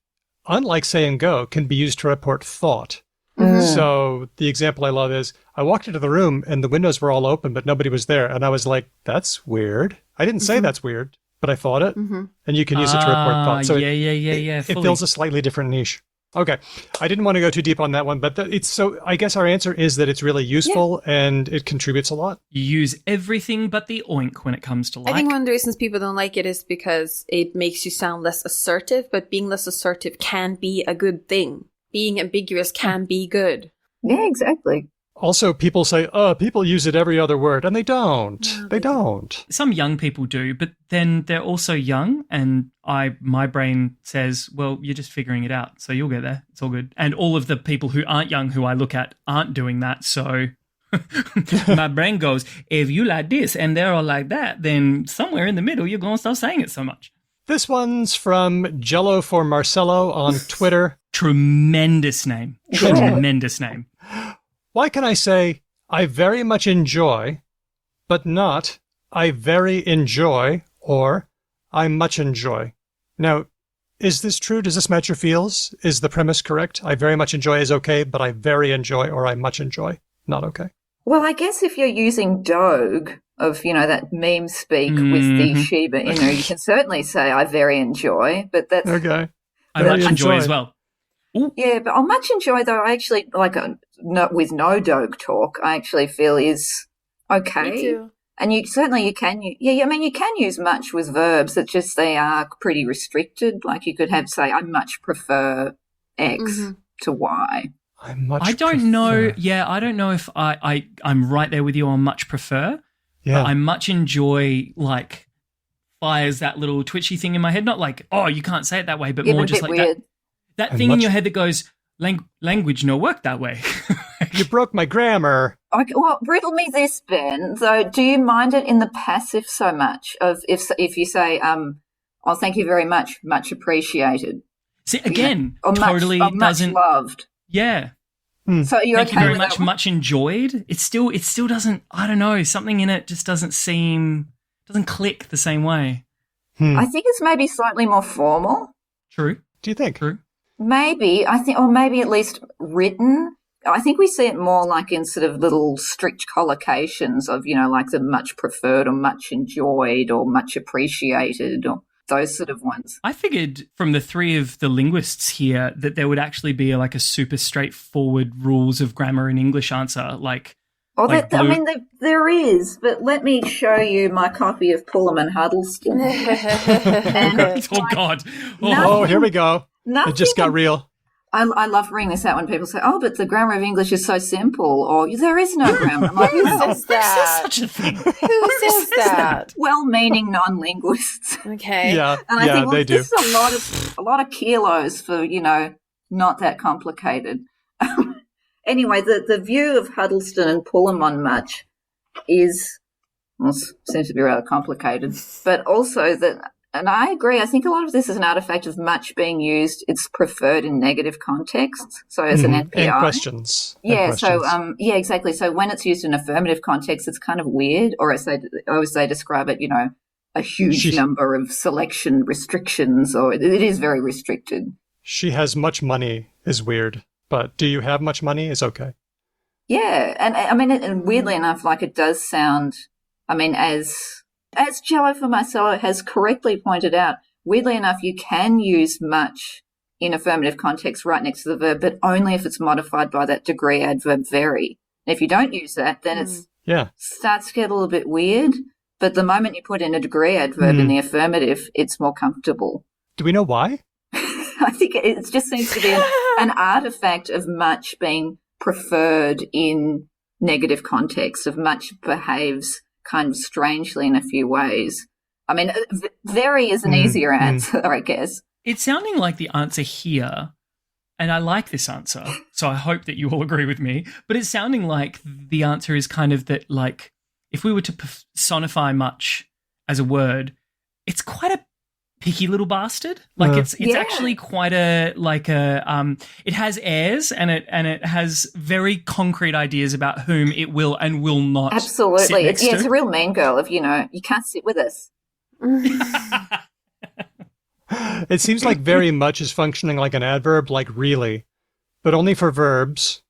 unlike say and go, can be used to report thought. So the example I love is, I walked into the room and the windows were all open, but nobody was there. And I was like, that's weird. I didn't say that's weird, but I thought it. And you can use it to report thought. So it fills a slightly different niche. Okay. I didn't want to go too deep on that one, but I guess our answer is that it's really useful and it contributes a lot. You use everything but the oink when it comes to like. I think one of the reasons people don't like it is because it makes you sound less assertive, but being less assertive can be a good thing. Being ambiguous can be good. Yeah, exactly. Also, people say, people use it every other word, and they don't. No, they don't. Some young people do, but then they're also young, and my brain says, well, you're just figuring it out, so you'll get there. It's all good. And all of the people who aren't young who I look at aren't doing that, so my brain goes, if you like this and they're all like that, then somewhere in the middle you're going to stop saying it so much. This one's from Jello for Marcello on Twitter. Tremendous name. Tremendous name. Why can I say, I very much enjoy, but not, I very enjoy, or I much enjoy? Now, is this true? Does this match your feels? Is the premise correct? I very much enjoy is okay, but I very enjoy or I much enjoy, not okay. Well, I guess if you're using Doge of, that meme speak with the Shiba Inu, you can certainly say I very enjoy, but that's... Okay. I much enjoy as well. Ooh. Yeah, but I much enjoy, though, I actually, with no Doge talk, I actually feel is okay. Me too. And you can you can use much with verbs, it's just they are pretty restricted. Like you could have, say, I much prefer X to Y. I don't know. Yeah, I don't know if I'm right there with you on much prefer. Yeah. But I much enjoy, fires that little twitchy thing in my head. Not like, oh, you can't say it that way, but more just like weird. That thing in your head that goes, language no work that way. You broke my grammar. Okay, well, riddle me this, Ben. So do you mind it in the passive so much of if you say, oh, thank you very much, much appreciated? See, again, or totally much doesn't... loved. Yeah. So you're thank okay you very with much, that much enjoyed. It still doesn't, I don't know, something in it just doesn't click the same way. I think it's maybe slightly more formal. True. Do you think? True. Maybe, I think, or maybe at least written. I think we see it more like in sort of little strict collocations of, like the much preferred or much enjoyed or much appreciated or those sort of ones. I figured from the three of the linguists here that there would actually be a super straightforward rules of grammar in English answer, there is, but let me show you my copy of Pullman Huddleston. Oh, God. Oh, here we go. It just got real. I love reading this out when people say, oh, but the grammar of English is so simple, or there is no grammar. I'm like, Who says that? Such a thing. Who says that? Well-meaning non-linguists. Okay. Yeah, and I think, they do. This is a lot of kilos for, not that complicated. Anyway, the view of Huddleston and Pullman much seems to be rather complicated, but also that. And I agree. I think a lot of this is an artifact of much being used. It's preferred in negative contexts. So as an NPI. And questions. Yeah. Exactly. So when it's used in affirmative context, it's kind of weird. Or as they describe it, a huge number of selection restrictions, or it is very restricted. She has much money is weird, but do you have much money is okay. Yeah. And I mean, and weirdly enough, it does sound, as Jello for Marcello has correctly pointed out, weirdly enough, you can use much in affirmative context right next to the verb, but only if it's modified by that degree adverb very. And if you don't use that, then it starts to get a little bit weird. But the moment you put in a degree adverb in the affirmative, it's more comfortable. Do we know why? I think it just seems to be an artifact of much being preferred in negative context, of much behaves kind of strangely in a few ways. I mean, very is an easier answer, I guess. It's sounding like the answer here, and I like this answer, so I hope that you all agree with me, but it's sounding like the answer is kind of that, like, if we were to personify much as a word, it's quite a picky little bastard. Like it's actually quite it has airs and it has very concrete ideas about whom it will and will not. Absolutely. It's a real mean girl of, you can't sit with us. It seems like very much is functioning like an adverb, like really, but only for verbs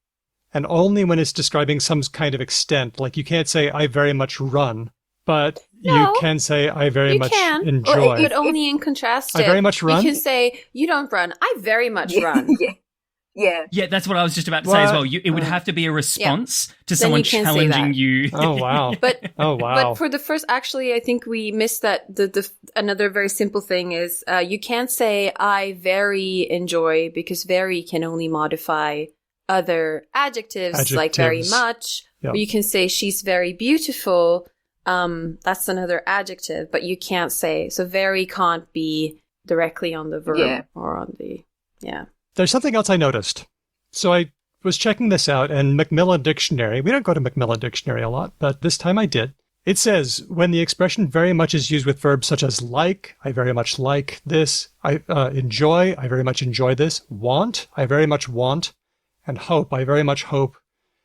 and only when it's describing some kind of extent. Like you can't say, I very much run, but you can say, I very much enjoy. But only in contrast. I very much run? You can say, you don't run. I very much run. Yeah. Yeah, that's what I was just about to say as well. It would have to be a response to someone challenging you. Oh, wow. But for the first, actually, I think we missed that. Another very simple thing is you can't say I very enjoy, because very can only modify other adjectives. Like very much. Yep. Or you can say she's very beautiful. That's another adjective, but you can't say. So very can't be directly on the verb or on the, There's something else I noticed. So I was checking this out, and Macmillan Dictionary, we don't go to Macmillan Dictionary a lot, but this time I did. It says, when the expression very much is used with verbs such as like, I very much like this, I enjoy, I very much enjoy this, want, I very much want, and hope, I very much hope.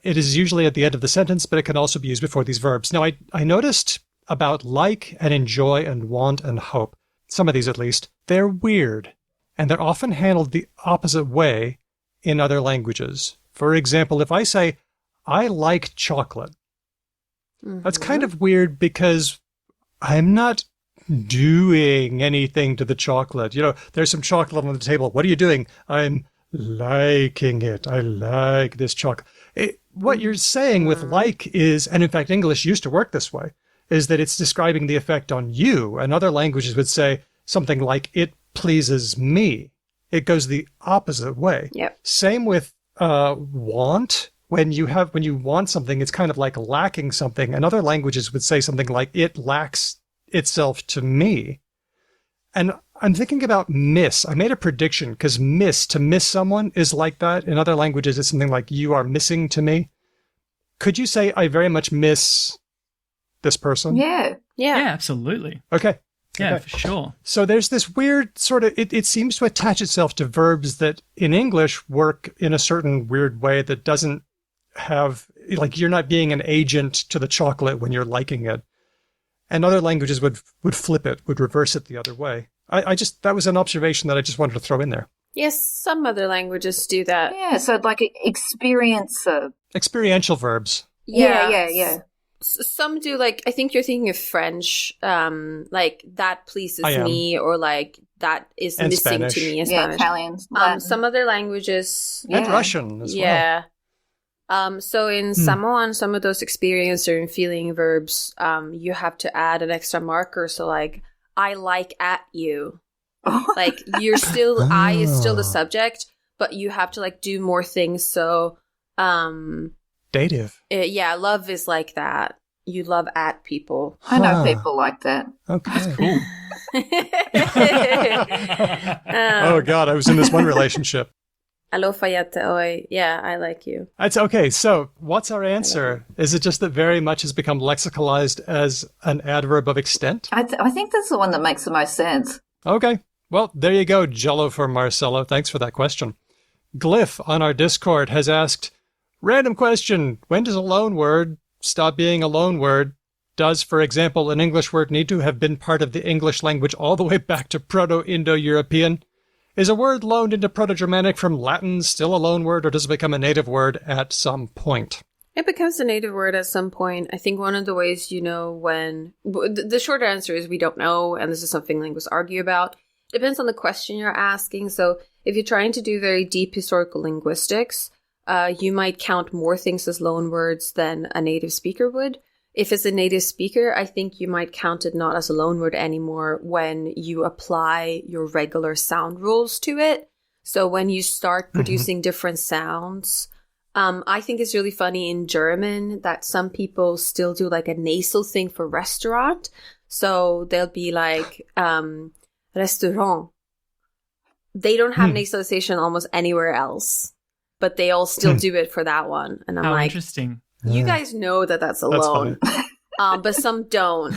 It is usually at the end of the sentence, but it can also be used before these verbs. Now, I noticed about like and enjoy and want and hope, some of these at least, they're weird. And they're often handled the opposite way in other languages. For example, if I say, I like chocolate, that's kind of weird because I'm not doing anything to the chocolate. There's some chocolate on the table. What are you doing? I'm liking it. I like this chocolate. What you're saying with like is, and in fact, English used to work this way, is that it's describing the effect on you. And other languages would say something like, it pleases me. It goes the opposite way. Yep. Same with want. When you want something, it's kind of like lacking something. And other languages would say something like, it lacks itself to me. And I'm thinking about miss. I made a prediction because to miss someone is like that. In other languages, it's something like, you are missing to me. Could you say, I very much miss this person? Yeah, absolutely. Okay. Yeah, okay. for sure. So there's this weird sort of, it seems to attach itself to verbs that in English work in a certain weird way that doesn't have, like you're not being an agent to the chocolate when you're liking it. And other languages would flip it, would reverse it the other way. That was an observation that I just wanted to throw in there. Yes, some other languages do that. Yeah, so like experience. Experiential verbs. Yeah. Some do, like, I think you're thinking of French, like, that pleases me, or like, that is and missing Spanish. to me in Spanish. Italian. Some other languages. And Russian as well. Yeah. So in Samoan, some of those experience or feeling verbs, you have to add an extra marker. So like, I like at you. Like, you're still, I is still the subject, but you have to like do more things. So, dative. Love is like that. You love at people. I know people like that. Okay. That's cool. Oh God, I was in this one relationship. Alo fayate oi. Yeah, I like you. That's okay. So what's our answer? Is it just that very much has become lexicalized as an adverb of extent? I think that's the one that makes the most sense. Okay. Well, there you go, Jello for Marcelo. Thanks for that question. Glyph on our Discord has asked, random question, when does a loan word stop being a loan word? Does, for example, an English word need to have been part of the English language all the way back to Proto-Indo-European? Is a word loaned into Proto-Germanic from Latin still a loan word, or does it become a native word at some point? It becomes a native word at some point. I think one of the ways you know when... The short answer is we don't know, and this is something linguists argue about. It depends on the question you're asking. So if you're trying to do very deep historical linguistics, you might count more things as loan words than a native speaker would. if it's a native speaker, I think you might count it not as a loanword anymore when you apply your regular sound rules to it. So when you start producing different sounds, I think it's really funny in German that some people still do like a nasal thing for restaurant. So they'll be like restaurant. They don't have nasalization almost anywhere else, but they all still do it for that one. And I'm How like, interesting. you guys know that that's a loan, but some don't.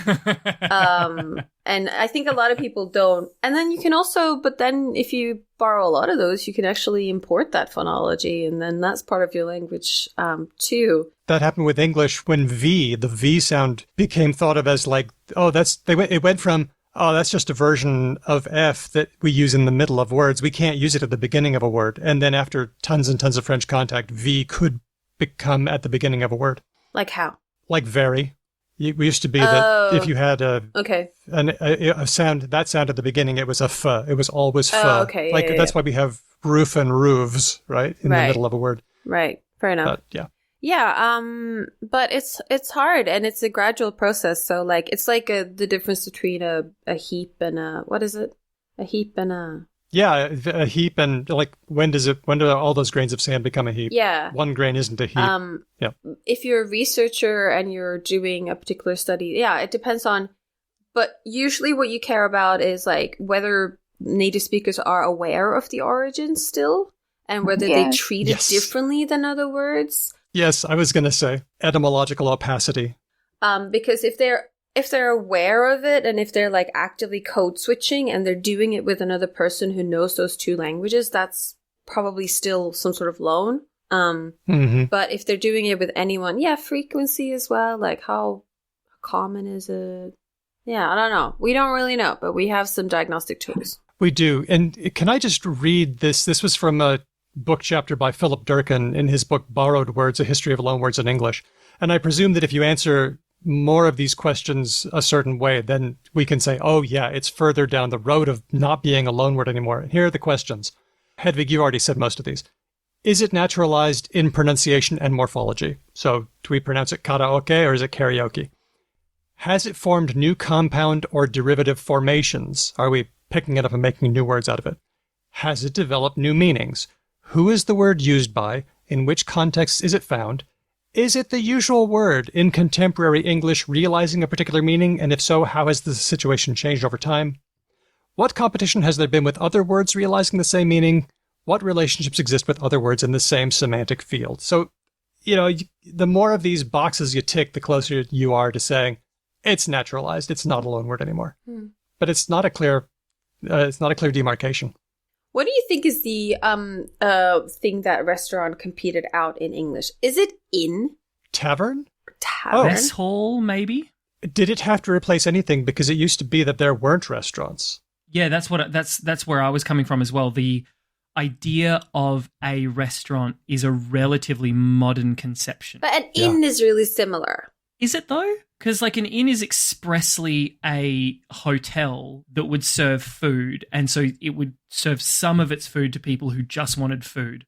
And I think a lot of people don't. And then you can also, but then if you borrow a lot of those, you can actually import that phonology. And then that's part of your language too. That happened with English when the V sound became thought of as like, it went from, that's just a version of F that we use in the middle of words. We can't use it at the beginning of a word. And then after tons and tons of French contact, V could become at the beginning of a word. Like how? Like very. We used to be that if you had a sound, that sound at the beginning, it was a F. It was always F. Okay. Like that's why we have roof and roofs, right? In the middle of a word. Right. Fair enough. Yeah. Yeah. But it's hard and it's a gradual process. So like, it's like the difference between a heap and what is it? A heap and a... Yeah, a heap, and like when do all those grains of sand become a heap? Yeah. One grain isn't a heap. If you're a researcher and you're doing a particular study, it depends on, but usually what you care about is like whether native speakers are aware of the origin still and whether they treat it differently than other words. Yes, I was going to say etymological opacity. Because if they're aware of it and if they're like actively code switching and they're doing it with another person who knows those two languages, that's probably still some sort of loan. But if they're doing it with anyone, frequency as well. Like how common is it? Yeah, I don't know. We don't really know, but we have some diagnostic tools. We do. And can I just read this? This was from a book chapter by Philip Durkin in his book, Borrowed Words, A History of Loanwords in English. And I presume that if you answer more of these questions a certain way, then we can say, it's further down the road of not being a loanword anymore. Here are the questions. Hedvig, you already said most of these. Is it naturalized in pronunciation and morphology? So do we pronounce it karaoke or is it karaoke? Has it formed new compound or derivative formations? Are we picking it up and making new words out of it? Has it developed new meanings? Who is the word used by? In which context is it found? Is it the usual word in contemporary English realizing a particular meaning? And if so, how has the situation changed over time? What competition has there been with other words realizing the same meaning? What relationships exist with other words in the same semantic field? So, the more of these boxes you tick, the closer you are to saying it's naturalized. It's not a loanword anymore. But it's not a clear demarcation. What do you think is the thing that restaurant competed out in English? Is it inn? Tavern? Mess hall, maybe? Did it have to replace anything? Because it used to be that there weren't restaurants. Yeah, that's where I was coming from as well. The idea of a restaurant is a relatively modern conception. But an inn is really similar. Is it though? Because like an inn is expressly a hotel that would serve food, and so it would serve some of its food to people who just wanted food,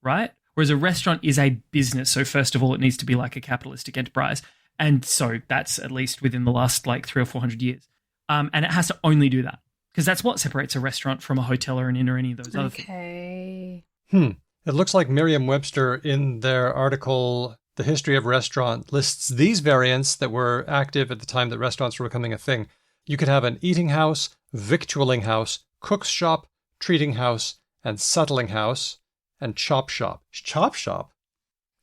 right? Whereas a restaurant is a business, so first of all, it needs to be like a capitalistic enterprise, and so that's at least within the last like 300 or 400 years, and it has to only do that because that's what separates a restaurant from a hotel or an inn or any of those other things. Okay. It looks like Merriam-Webster in their article The History of Restaurant lists these variants that were active at the time that restaurants were becoming a thing. You could have an eating house, victualling house, cook's shop, treating house, and settling house, and chop shop. Chop shop?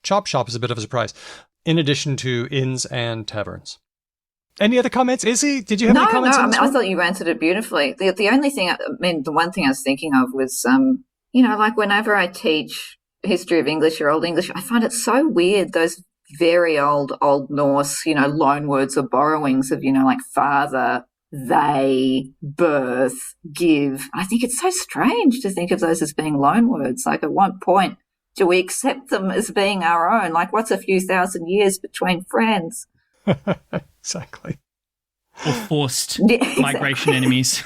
Chop shop is a bit of a surprise, in addition to inns and taverns. Any other comments? Izzy, did you have any comments on this one? I thought you answered it beautifully. The only thing, the one thing I was thinking of was, like whenever I teach history of English or Old English, I find it so weird, those very old Norse, loan words or borrowings of, like father, they, birth, give. I think it's so strange to think of those as being loan words. Like at what point do we accept them as being our own? Like what's a few thousand years between friends? Exactly. Or forced migration enemies.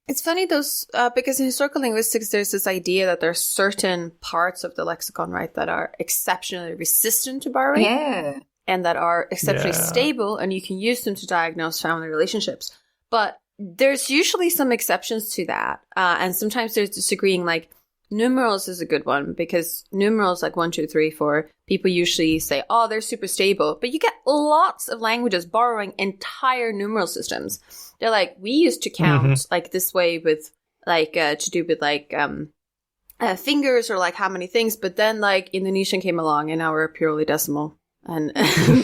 It's funny those because in historical linguistics, there's this idea that there are certain parts of the lexicon, right, that are exceptionally resistant to borrowing. Yeah. and that are exceptionally stable, and you can use them to diagnose family relationships. But there's usually some exceptions to that. And sometimes there's disagreeing, like numerals is a good one, because numerals like 1, 2, 3, 4, people usually say, oh, they're super stable. But you get lots of languages borrowing entire numeral systems. They're like, we used to count like this way with like to do with like fingers or like how many things. But then like Indonesian came along and now we're purely decimal. And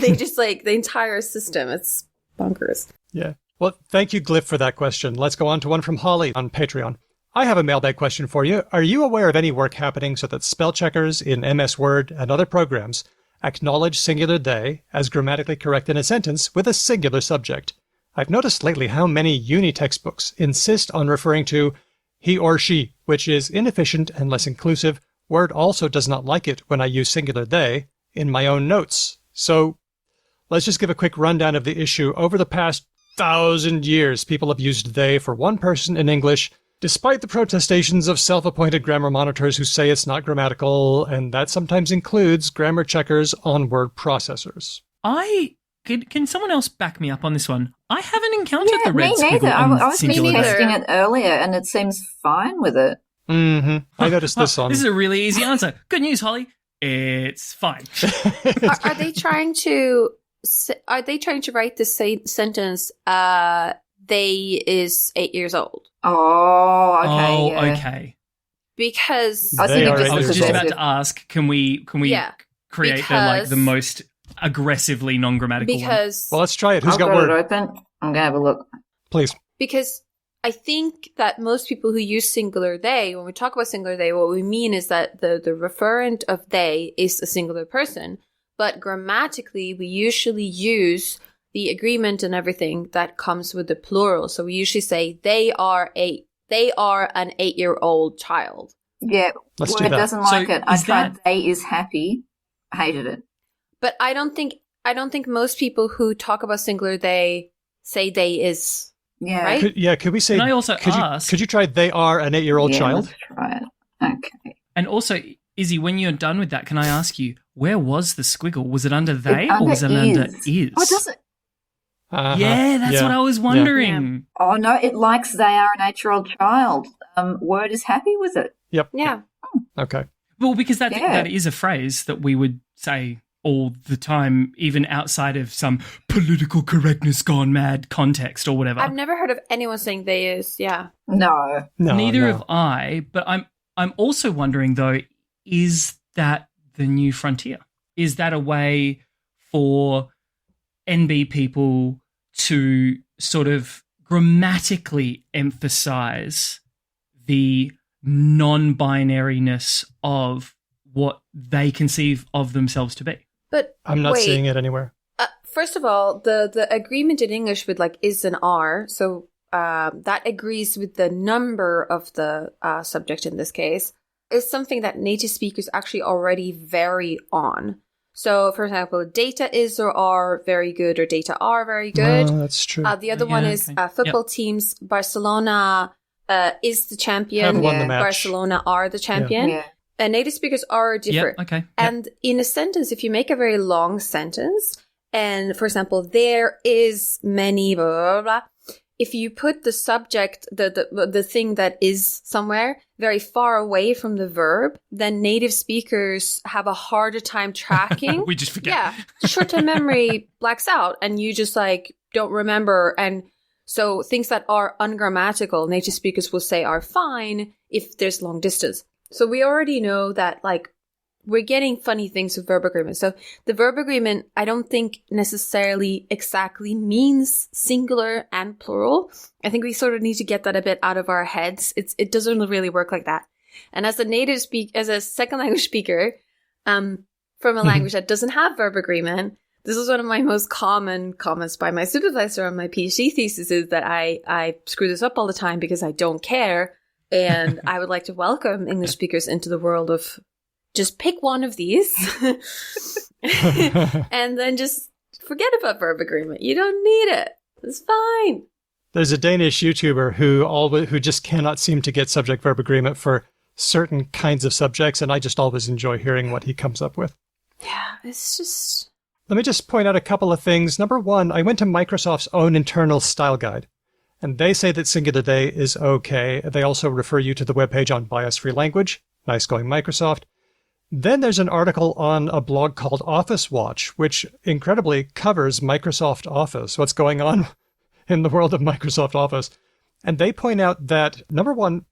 they just like the entire system. It's bonkers. Yeah. Well, thank you, Glyph, for that question. Let's go on to one from Holly on Patreon. I have a mailbag question for you. Are you aware of any work happening so that spell checkers in MS Word and other programs acknowledge singular they as grammatically correct in a sentence with a singular subject? I've noticed lately how many uni textbooks insist on referring to he or she, which is inefficient and less inclusive. Word also does not like it when I use singular they in my own notes. So let's just give a quick rundown of the issue. Over the past 1,000 years, people have used they for one person in English, despite the protestations of self-appointed grammar monitors who say it's not grammatical, and that sometimes includes grammar checkers on word processors. Can someone else back me up on this one? I haven't encountered the red me squiggle neither. on I was singular they. testing it earlier, and it seems fine with it. I noticed this on... This is a really easy answer. Good news, Holly. It's fine. Are they trying to write the sentence, they is 8 years old? Oh, okay. Oh, yeah. okay. Because I think I was just possessive. about to ask, can we create the most aggressively non-grammatical one? Because Well, let's try it. Who's I've got got word? it open. I'm going to have a look. Please. Because I think that most people who use singular they, when we talk about singular they, what we mean is that the referent of they is a singular person. But grammatically, we usually use the agreement and everything that comes with the plural. So we usually say they are an 8-year-old child. Yeah, Let's Word do that. doesn't like So it. I is tried that- they is happy. Hated it. But I don't think most people who talk about singular they say they is. Yeah. Right? Could we say... Can I also could ask... could you try they are an 8-year-old Yeah, child? let's try it. Okay. And also, Izzy, when you're done with that, can I ask you, where was the squiggle? Was it under they It's or was it under under is? Oh, does it? Yeah, that's what I was wondering. Oh, no, it likes they are an 8-year-old child. Word is happy with it. Yep. Yeah. Okay. Well, because that Yeah. that is a phrase that we would say all the time, even outside of some political correctness gone mad context or whatever. I've never heard of anyone saying they is. Yeah. No. Neither no. have I, but I'm also wondering though, is that the new frontier? Is that a way for NB people to sort of grammatically emphasize the non-binariness of what they conceive of themselves to be? But I'm not wait, seeing it anywhere. First of all, the agreement in English with like is and are, so that agrees with the number of the subject in this case, is something that native speakers actually already vary on. So, for example, data is or are very good, or data are very good. Oh, that's true. The other one is okay. football teams. Barcelona is the champion. Have won the Yeah. match. Barcelona are the champion. Yeah. Native speakers are different. Yep, okay. Yep. And in a sentence, if you make a very long sentence, and for example, there is many blah, blah, blah, if you put the subject, the thing that is somewhere very far away from the verb, then native speakers have a harder time tracking. We just forget. Yeah. Short-term memory blacks out and you just like don't remember. And so things that are ungrammatical, native speakers will say are fine if there's long distance. So we already know that like we're getting funny things with verb agreement. So the verb agreement, I don't think necessarily exactly means singular and plural. I think we sort of need to get that a bit out of our heads. It doesn't really work like that. And as a second language speaker, from a language that doesn't have verb agreement, this is one of my most common comments by my supervisor on my PhD thesis is that I screw this up all the time because I don't care. And I would like to welcome English speakers into the world of just pick one of these and then just forget about verb agreement. You don't need it. It's fine. There's a Danish YouTuber who just cannot seem to get subject-verb agreement for certain kinds of subjects, and I just always enjoy hearing what he comes up with. Yeah, it's just... let me just point out a couple of things. Number one, I went to Microsoft's own internal style guide, and they say that singular they is okay. They also refer you to the webpage on bias-free language. Nice going, Microsoft. Then there's an article on a blog called Office Watch, which incredibly covers Microsoft Office, what's going on in the world of Microsoft Office. And they point out that, number one,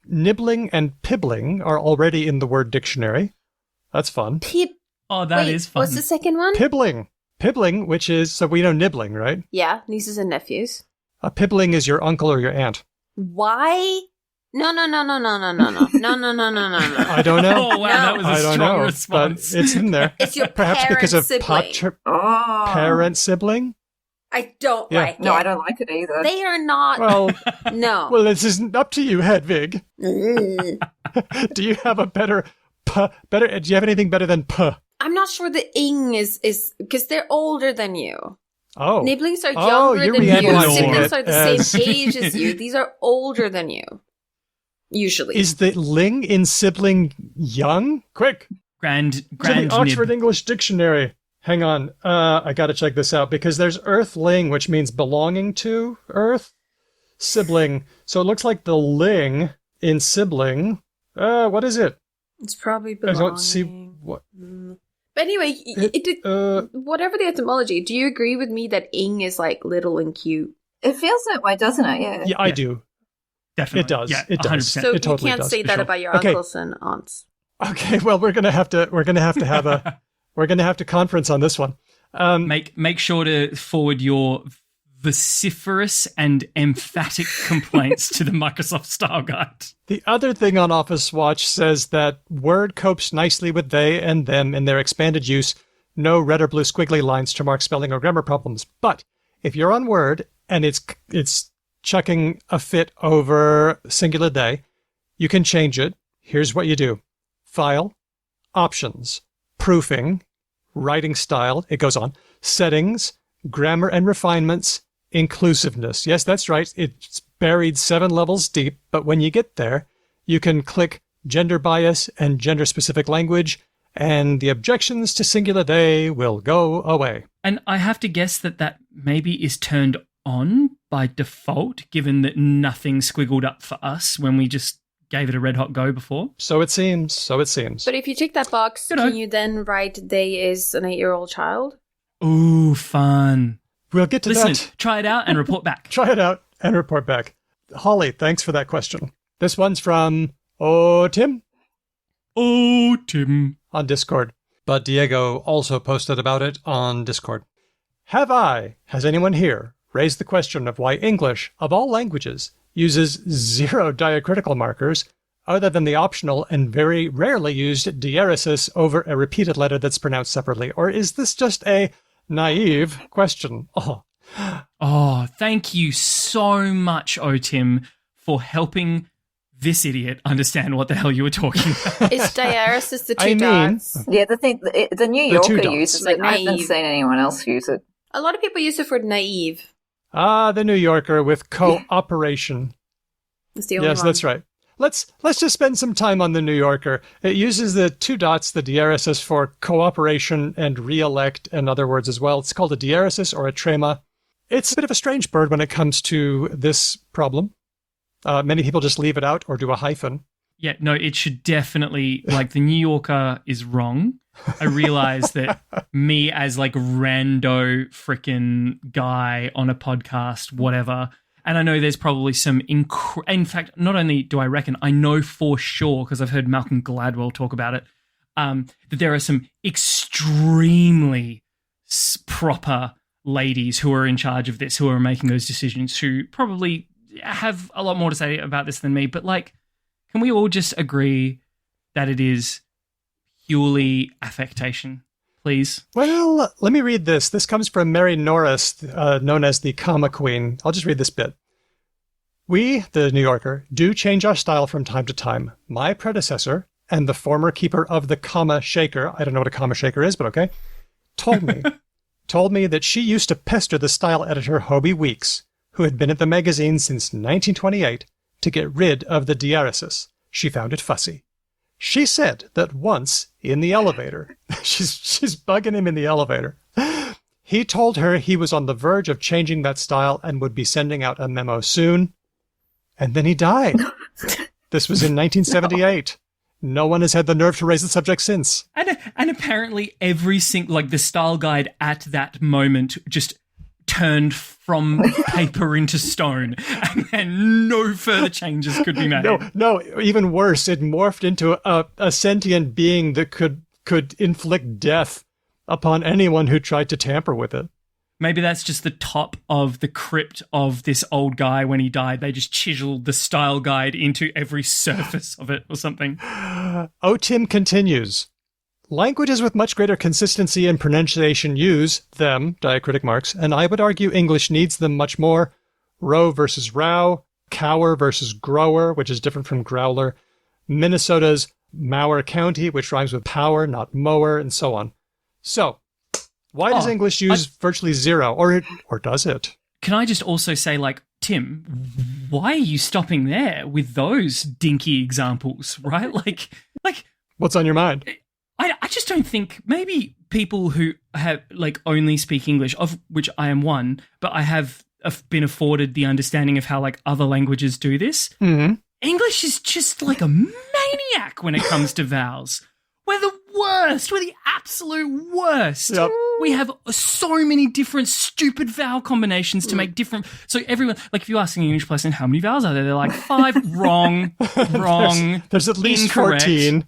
nibbling and pibbling are already in the word dictionary. That's fun. Oh, that is fun. What's the second one? Pibbling. Pibbling, which is, so we know nibbling, right? Yeah, nieces and nephews. A pibbling is your uncle or your aunt. Why? No. I don't know. Oh, wow, that was a strong response. But it's in there. It's your Perhaps parent because of sibling. parent sibling? I don't Yeah. like it. No, I don't like it either. They are not. Well, No. well, this isn't up to you, Hedvig. Do you have a better, do you have anything better than p? I'm not sure the ing is because they're older than you. Oh. Nibblings are Oh, younger you're than you. re-analyzing Siblings it are the as- same age as you. These are older than you. Usually. Is the ling in sibling young? Quick. Grand To the Oxford nib. English Dictionary. Hang on. I got to check this out because there's earthling, which means belonging to earth. Sibling. So it looks like the ling in sibling. What is it? It's probably I belonging. don't see what. But anyway, whatever the etymology, do you agree with me that ing is like little and cute? It feels that way, doesn't it? Yeah. Yeah, I do. Definitely. It does. Yeah, It does. 100%. So It totally you can't does, say for that sure. about your Okay. uncles and aunts. Okay, well, we're gonna have to conference on this one. Make sure to forward your vociferous and emphatic complaints to the Microsoft Style Guide. The other thing on Office Watch says that Word copes nicely with they and them in their expanded use. No red or blue squiggly lines to mark spelling or grammar problems. But if you're on Word and it's chucking a fit over singular they, you can change it. Here's what you do. File, Options, Proofing, Writing Style, it goes on, Settings, Grammar and Refinements, Inclusiveness. Yes, that's right. It's buried 7 levels deep, but when you get there, you can click Gender Bias and Gender-Specific Language, and the objections to singular they will go away. And I have to guess that maybe is turned on by default, given that nothing squiggled up for us when we just gave it a red hot go before. So it seems. But if you tick that box, You know. can you then write they is an 8-year-old child? Ooh, fun. We'll get to Listen, that. try it out and report back. Try it out and report back. Holly, thanks for that question. This one's from Tim Oh, Tim. on Discord. But Diego also posted about it on Discord. Has anyone here raised the question of why English, of all languages, uses 0 diacritical markers other than the optional and very rarely used diaresis over a repeated letter that's pronounced separately? Or is this just a naive question? Oh, thank you so much, Tim, for helping this idiot understand what the hell you were talking about. Is diaresis the two I mean- dots? Yeah, the New The 2 Yorker dots. uses Like it. I haven't naive. seen anyone else use it. A lot of people use it for naive. The New Yorker with cooperation. It's the only Yes, one. that's right. Let's just spend some time on the New Yorker. It uses the 2 dots, the diaresis, for cooperation and re-elect and other words as well. It's called a diaresis or a trema. It's a bit of a strange bird when it comes to this problem. Many people just leave it out or do a hyphen. Yeah, no, it should definitely, like, the New Yorker is wrong. I realize that me as, like, rando frickin' guy on a podcast, whatever, and I know there's probably some, in fact, not only do I reckon, I know for sure, because I've heard Malcolm Gladwell talk about it, that there are some extremely proper ladies who are in charge of this, who are making those decisions, who probably have a lot more to say about this than me, but, like, can we all just agree that it is purely affectation, please? Well, let me read this. This comes from Mary Norris, known as the comma queen. I'll just read this bit. We, the New Yorker, do change our style from time to time. My predecessor and the former keeper of the comma shaker, I don't know what a comma shaker is, but okay, told me that she used to pester the style editor Hobie Weeks, who had been at the magazine since 1928, to get rid of the diaresis. She found it fussy. She said that once in the elevator, she's bugging him in the elevator. He told her he was on the verge of changing that style and would be sending out a memo soon. And then he died. This was in 1978. No one has had the nerve to raise the subject since. And apparently every single, like the style guide at that moment just turned from paper into stone, and then no further changes could be made. No, even worse, it morphed into a sentient being that could inflict death upon anyone who tried to tamper with it. Maybe that's just the top of the crypt of this old guy when he died. They just chiseled the style guide into every surface of it or something. Tim continues. Languages with much greater consistency and pronunciation use them, diacritic marks, and I would argue English needs them much more. Row versus row, cower versus grower, which is different from growler, Minnesota's Mower County, which rhymes with power, not mower, and so on. So, why does English use virtually zero, or does it? Can I just also say, like, Tim, why are you stopping there with those dinky examples, right? Like, what's on your mind? I just don't think maybe people who have like only speak English, of which I am one, but I have been afforded the understanding of how like other languages do this. Mm-hmm. English is just like a maniac when it comes to vowels. We're the worst. We're the absolute worst. Yep. We have so many different stupid vowel combinations to make different. So everyone, like if you ask an English person how many vowels are there, they're like 5. Wrong. There's at least incorrect. 14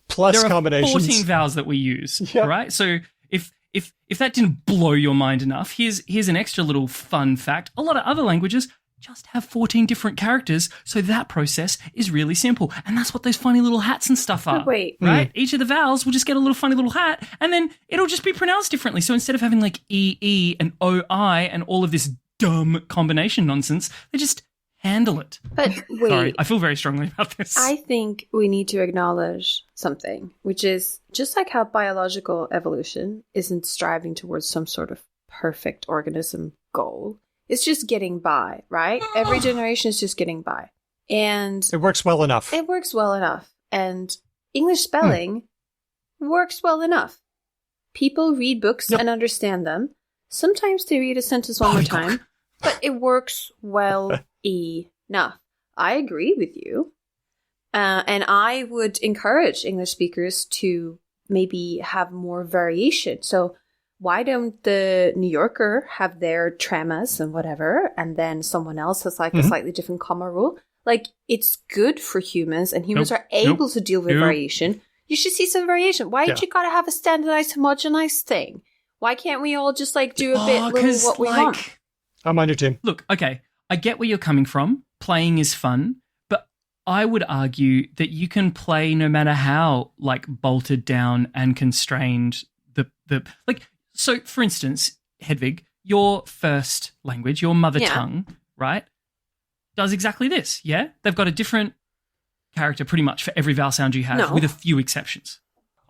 plus there combinations. There are 14 vowels that we use, Yep. right? So if that didn't blow your mind enough, here's an extra little fun fact. A lot of other languages just have 14 different characters, so that process is really simple. And that's what those funny little hats and stuff are. Wait. Right? Each of the vowels will just get a little funny little hat, and then it'll just be pronounced differently. So instead of having like E and OI and all of this dumb combination nonsense, they just handle it. But wait. Sorry, I feel very strongly about this. I think we need to acknowledge something, which is just like how biological evolution isn't striving towards some sort of perfect organism goal. It's just getting by, right? Every generation is just getting by. And It works well enough. it works well enough. And English spelling works well enough. People read books and understand them. Sometimes they read a sentence one more time, but it works well enough. I agree with you. And I would encourage English speakers to maybe have more variation. So why don't the New Yorker have their tremors and whatever, and then someone else has like a slightly different comma rule? Like, it's good for humans, and humans are able to deal with variation. You should see some variation. Why you gotta have a standardized, homogenized thing? Why can't we all just like do a bit little what we want? I'm on your team. Look, okay, I get where you're coming from. Playing is fun, but I would argue that you can play no matter how like bolted down and constrained the like. So, for instance, Hedvig, your first language, your mother tongue, right, does exactly this, yeah? They've got a different character pretty much for every vowel sound you have, with a few exceptions.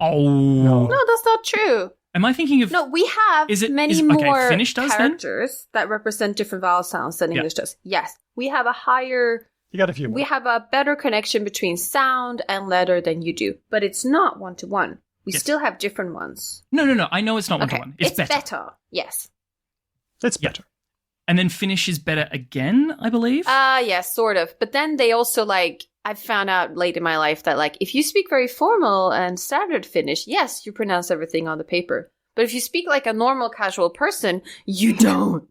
No, that's not true. Am I thinking of... No, we have many more Finnish does, characters that represent different vowel sounds than English does. Yes, we have a higher... You got a few more. We have a better connection between sound and letter than you do, but it's not one-to-one. We still have different ones. No. I know it's not one-to-one. It's better. Yes. It's better. And then Finnish is better again, I believe? Yes, sort of. But then they also, like, I found out late in my life that, like, if you speak very formal and standard Finnish, yes, you pronounce everything on the paper. But if you speak like a normal, casual person, you don't.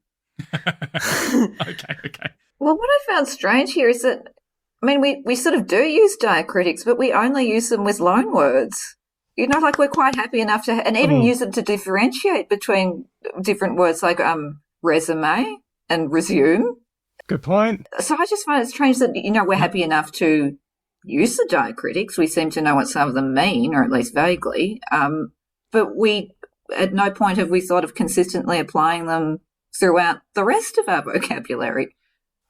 Okay. Well, what I found strange here is that, I mean, we sort of do use diacritics, but we only use them with loanwords. You know, like we're quite happy enough to, and even use them to differentiate between different words like resume and resume. Good point. So I just find it strange that, you know, we're happy enough to use the diacritics. We seem to know what some of them mean, or at least vaguely. But we, at no point have we thought of consistently applying them throughout the rest of our vocabulary.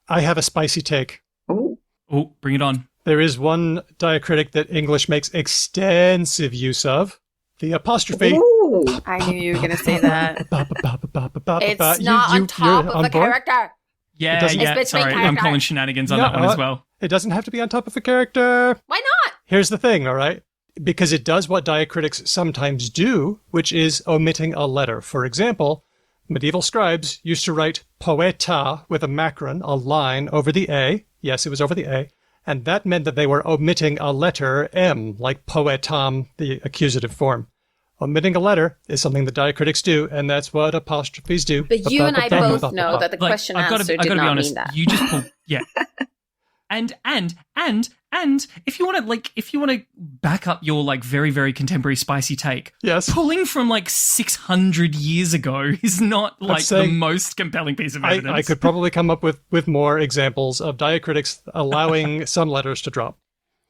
I have a spicy take. Ooh. Oh, bring it on. There is one diacritic that English makes extensive use of. The apostrophe. Ooh. I knew you were going to say that. It's not on top of a character. Yeah. It's between Sorry, I'm character. calling shenanigans on that one as well. It doesn't have to be on top of a character. Why not? Here's the thing, all right? Because it does what diacritics sometimes do, which is omitting a letter. For example, Medieval scribes used to write poeta with a macron, a line, over the A. Yes, it was over the A. And that meant that they were omitting a letter M, like poetam, the accusative form. Omitting a letter is something that diacritics do, and that's what apostrophes do. But you and I both know that the question answer did not mean that. You just pulled, yeah. And if you want to back up your like very, very contemporary spicy take, yes, pulling from like 600 years ago is not like the most compelling piece of evidence. I could probably come up with more examples of diacritics allowing some letters to drop.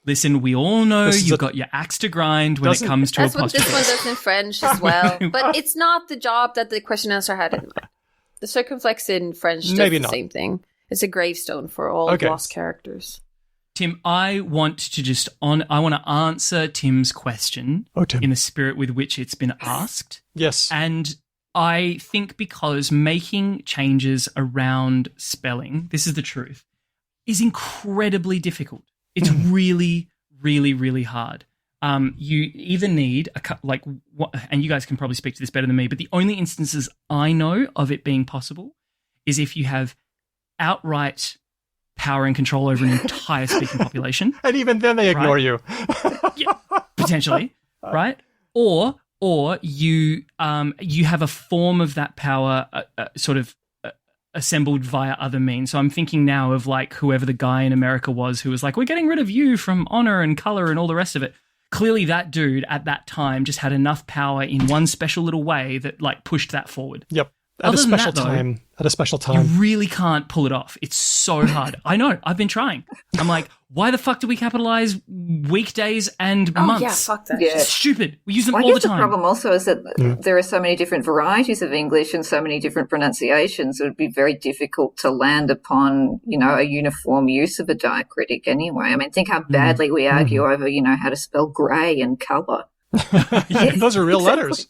Listen, we all know you've got your axe to grind when it comes to apostrophes. That's what this one does in French as well. But it's not the job that the question answer had in mind. The circumflex in French does the same thing. It's a gravestone for all lost characters. Tim, I want to answer Tim's question in the spirit with which it's been asked. Yes. And I think because making changes around spelling, this is the truth, is incredibly difficult. It's really, really, really hard. You either need and you guys can probably speak to this better than me, but the only instances I know of it being possible is if you have outright power and control over an entire speaking population. And even then they ignore you. Yeah, potentially, right? Or you have a form of that power sort of assembled via other means. So I'm thinking now of like whoever the guy in America was who was like, we're getting rid of you from honor and color and all the rest of it. Clearly that dude at that time just had enough power in one special little way that like pushed that forward. Yep. At a special time. You really can't pull it off. It's so hard. I know. I've been trying. I'm like, why the fuck do we capitalize weekdays and months? Yeah, fuck that. It's stupid. We use them all the time. The problem also is that there are so many different varieties of English and so many different pronunciations. It would be very difficult to land upon, a uniform use of a diacritic anyway. I mean, think how badly we argue over, how to spell grey and colour. Those are real letters.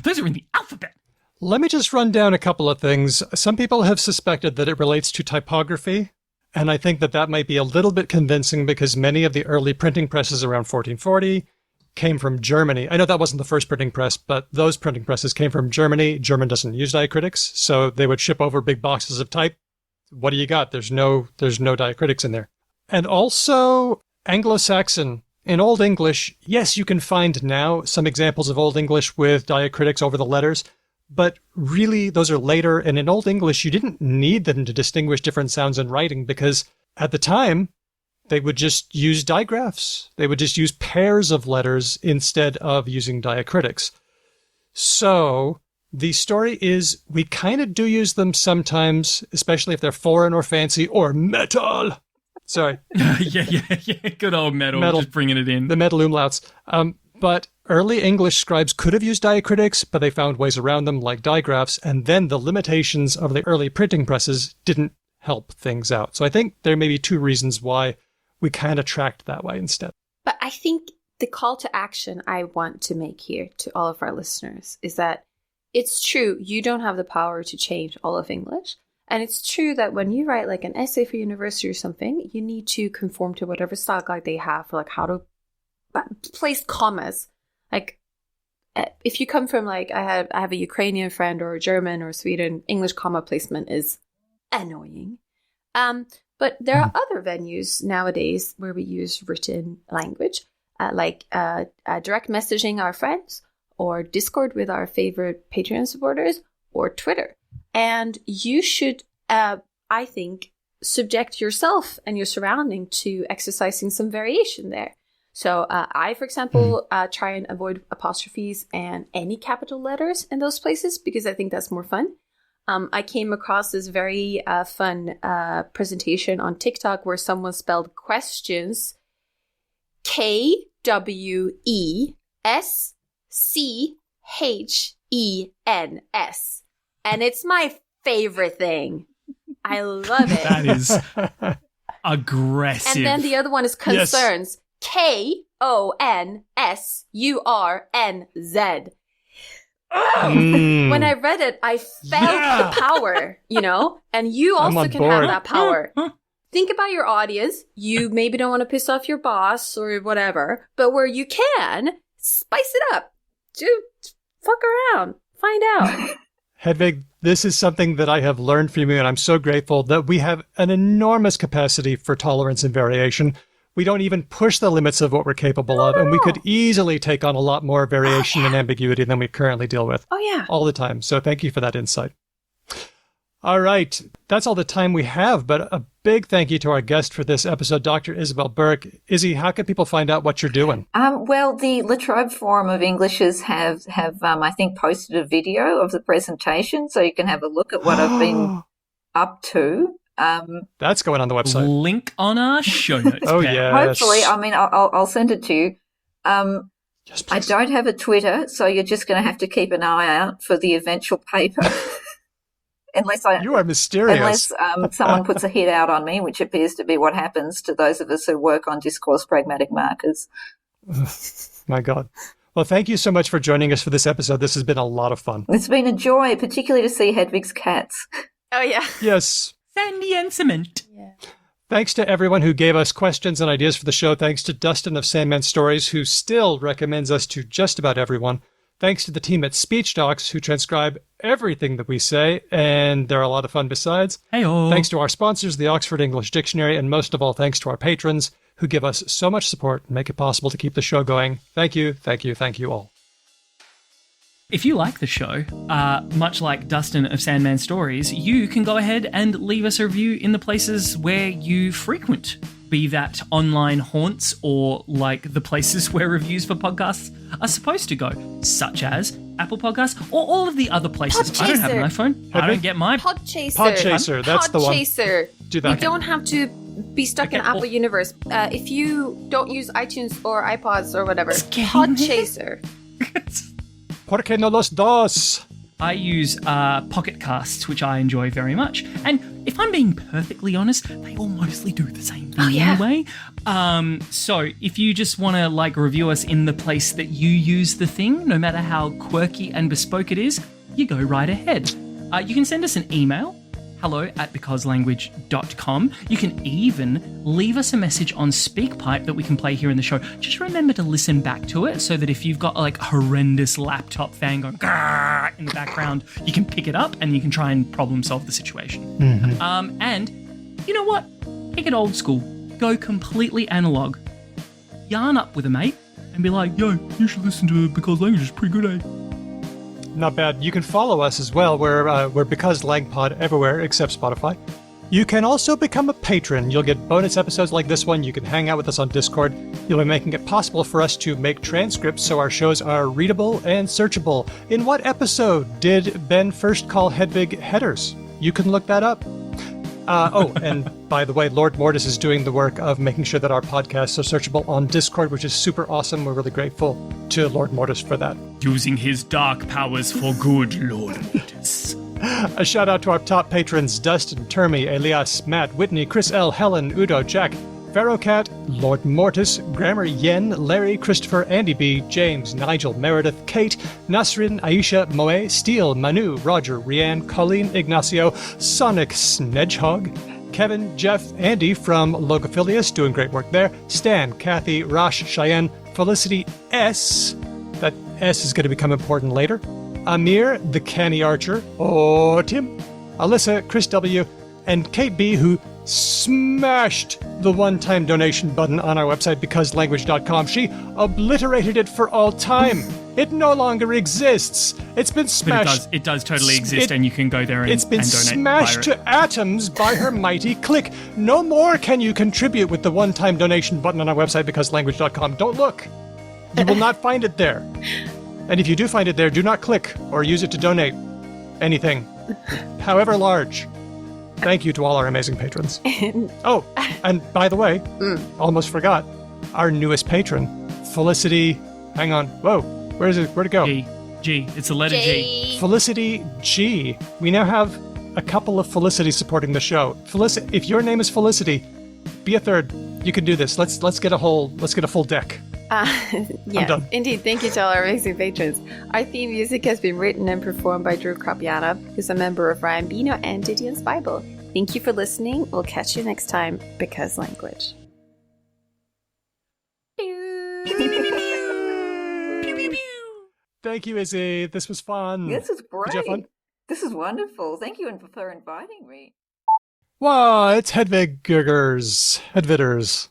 Those are in the alphabet. Let me just run down a couple of things. Some people have suspected that it relates to typography, and I think that might be a little bit convincing because many of the early printing presses around 1440 came from Germany. I know that wasn't the first printing press, but those printing presses came from Germany. German doesn't use diacritics, so they would ship over big boxes of type. What do you got? There's no diacritics in there. And also Anglo-Saxon. In Old English, yes, you can find now some examples of Old English with diacritics over the letters, but really those are later, and in Old English you didn't need them to distinguish different sounds in writing because at the time they would just use digraphs. They would just use pairs of letters instead of using diacritics. So the story is we kind of do use them sometimes, especially if they're foreign or fancy or metal. Sorry. Yeah. Good old metal. Just bringing it in. The metal umlauts. But early English scribes could have used diacritics, but they found ways around them like digraphs, and then the limitations of the early printing presses didn't help things out. So I think there may be two reasons why we kind of tracked that way instead. But I think the call to action I want to make here to all of our listeners is that it's true, you don't have the power to change all of English. And it's true that when you write like an essay for university or something, you need to conform to whatever style guide they have for like how to place commas. Like if you come from like I have a Ukrainian friend or a German or Sweden, English comma placement is annoying. But there are other venues nowadays where we use written language, like direct messaging our friends or Discord with our favorite Patreon supporters or Twitter. And you should, I think, subject yourself and your surrounding to exercising some variation there. So I, for example, try and avoid apostrophes and any capital letters in those places because I think that's more fun. I came across this very fun presentation on TikTok where someone spelled questions KWESCHENS. And it's my favorite thing. I love it. That is aggressive. And then the other one is concerns. Yes. KONSURNZ. When I read it, I felt the power, and you also can have that power. Think about your audience. You maybe don't want to piss off your boss or whatever, but where you can, spice it up. Dude, fuck around. Find out. Hedvig, this is something that I have learned from you, and I'm so grateful that we have an enormous capacity for tolerance and variation. We don't even push the limits of what we're capable of, and we could easily take on a lot more variation and ambiguity than we currently deal with. Oh, yeah. All the time. So thank you for that insight. All right. That's all the time we have, but a big thank you to our guest for this episode, Dr. Isabelle Burke. Izzy, how can people find out what you're doing? Well, the La Trobe Forum of Englishes have I think, posted a video of the presentation, so you can have a look at what I've been up to. That's going on the website. Link on our show notes. Oh, page. yes. Hopefully, I mean, I'll send it to you. Yes, I please. don't have a Twitter, so you're just going to have to keep an eye out for the eventual paper. You are mysterious. Unless someone puts a hit out on me, which appears to be what happens to those of us who work on discourse pragmatic markers. My God. Well, thank you so much for joining us for this episode. This has been a lot of fun. It's been a joy, particularly to see Hedvig's cats. Oh, yeah. Yes. Sandy and cement. Yeah. Thanks to everyone who gave us questions and ideas for the show. Thanks to Dustin of Sandman Stories, who still recommends us to just about everyone. Thanks to the team at Speech Docs, who transcribe everything that we say, and they're a lot of fun besides. Hey-oh. Thanks to our sponsors, the Oxford English Dictionary, and most of all, thanks to our patrons, who give us so much support and make it possible to keep the show going. Thank you, thank you, thank you all. If you like the show, much like Dustin of Sandman Stories, you can go ahead and leave us a review in the places where you frequent, be that online haunts or like the places where reviews for podcasts are supposed to go, such as Apple Podcasts or all of the other places. Podchaser. I don't have an iPhone. I don't get my... Podchaser. Podchaser, that's the one. Podchaser. Do that. You don't have to be stuck in Okay, Apple well- Universe. If you don't use iTunes or iPods or whatever, getting Podchaser. ¿Por qué no los dos? I use Pocket Casts, which I enjoy very much. And if I'm being perfectly honest, they all mostly do the same thing anyway. So if you just want to like review us in the place that you use the thing, no matter how quirky and bespoke it is, you go right ahead. You can send us an email, hello@becauselanguage.com. You can even leave us a message on SpeakPipe that we can play here in the show. Just remember to listen back to it so that if you've got like a horrendous laptop fan going "Grrr" in the background, you can pick it up and you can try and problem solve the situation. And you know what? Take it old school. Go completely analog. Yarn up with a mate and be like, yo, you should listen to Because Language is pretty good, eh? Not bad. You can follow us as well. We're Because Langpod everywhere except Spotify. You can also become a patron. You'll get bonus episodes like this one. You can hang out with us on Discord. You'll be making it possible for us to make transcripts so our shows are readable and searchable. In what episode did Ben first call Hedvig headers? You can look that up. And by the way, Lord Mortis is doing the work of making sure that our podcasts are searchable on Discord, which is super awesome. We're really grateful to Lord Mortis for that. Using his dark powers for good, Lord Mortis. A shout out to our top patrons, Dustin, Termy, Elias, Matt, Whitney, Chris L, Helen, Udo, Jack, Pharaohcat, Lord Mortis, Grammar, Yen, Larry, Christopher, Andy B, James, Nigel, Meredith, Kate, Nasrin, Aisha, Moe, Steele, Manu, Roger, Rianne, Colleen, Ignacio, Sonic, Snedgehog, Kevin, Jeff, Andy from Logophilius, doing great work there, Stan, Kathy, Rosh, Cheyenne, Felicity S, that S is going to become important later, Amir, the Canny Archer, Tim, Alyssa, Chris W, and Kate B, who smashed the one-time donation button on our website, becauselanguage.com. She obliterated it for all time. It no longer exists. It's been smashed. But it does totally exist, and you can go there and It's been and donate smashed via to atoms by her mighty click. No more can you contribute with the one-time donation button on our website, becauselanguage.com. Don't look. You will not find it there. And if you do find it there, do not click or use it to donate anything, however large. Thank you to all our amazing patrons. Oh, and by the way, almost forgot, our newest patron, Felicity. Hang on. Whoa, where is it? Where'd it go? G. It's a letter G. Felicity G. We now have a couple of Felicity supporting the show. If your name is Felicity, be a third. You can do this. Let's get a full deck. Yes, indeed. Thank you to all our amazing patrons. Our theme music has been written and performed by Drew Krapiana, who's a member of Ryan Bino and Didion's Bible. Thank you for listening. We'll catch you next time. Because Language. Thank you, Izzy. This was fun. This is great. Did you have fun? This is wonderful. Thank you for inviting me. Wow, it's Hedvigers. Hedvitters.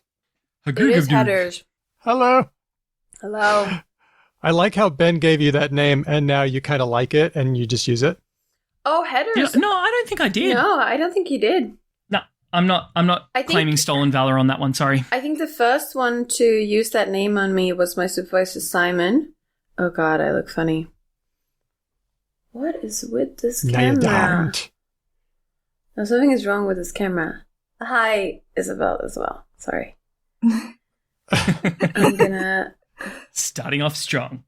It is headers. Hello. Hello. I like how Ben gave you that name and now you kind of like it and you just use it. Oh, headers. No, I don't think I did. No, I don't think you did. No, I'm not claiming stolen valor on that one, sorry. I think the first one to use that name on me was my supervisor, Simon. Oh, God, I look funny. What is with this No, you camera? don't. No, something is wrong with this camera. Hi, Isabelle, as well. Sorry. I'm gonna... Starting off strong.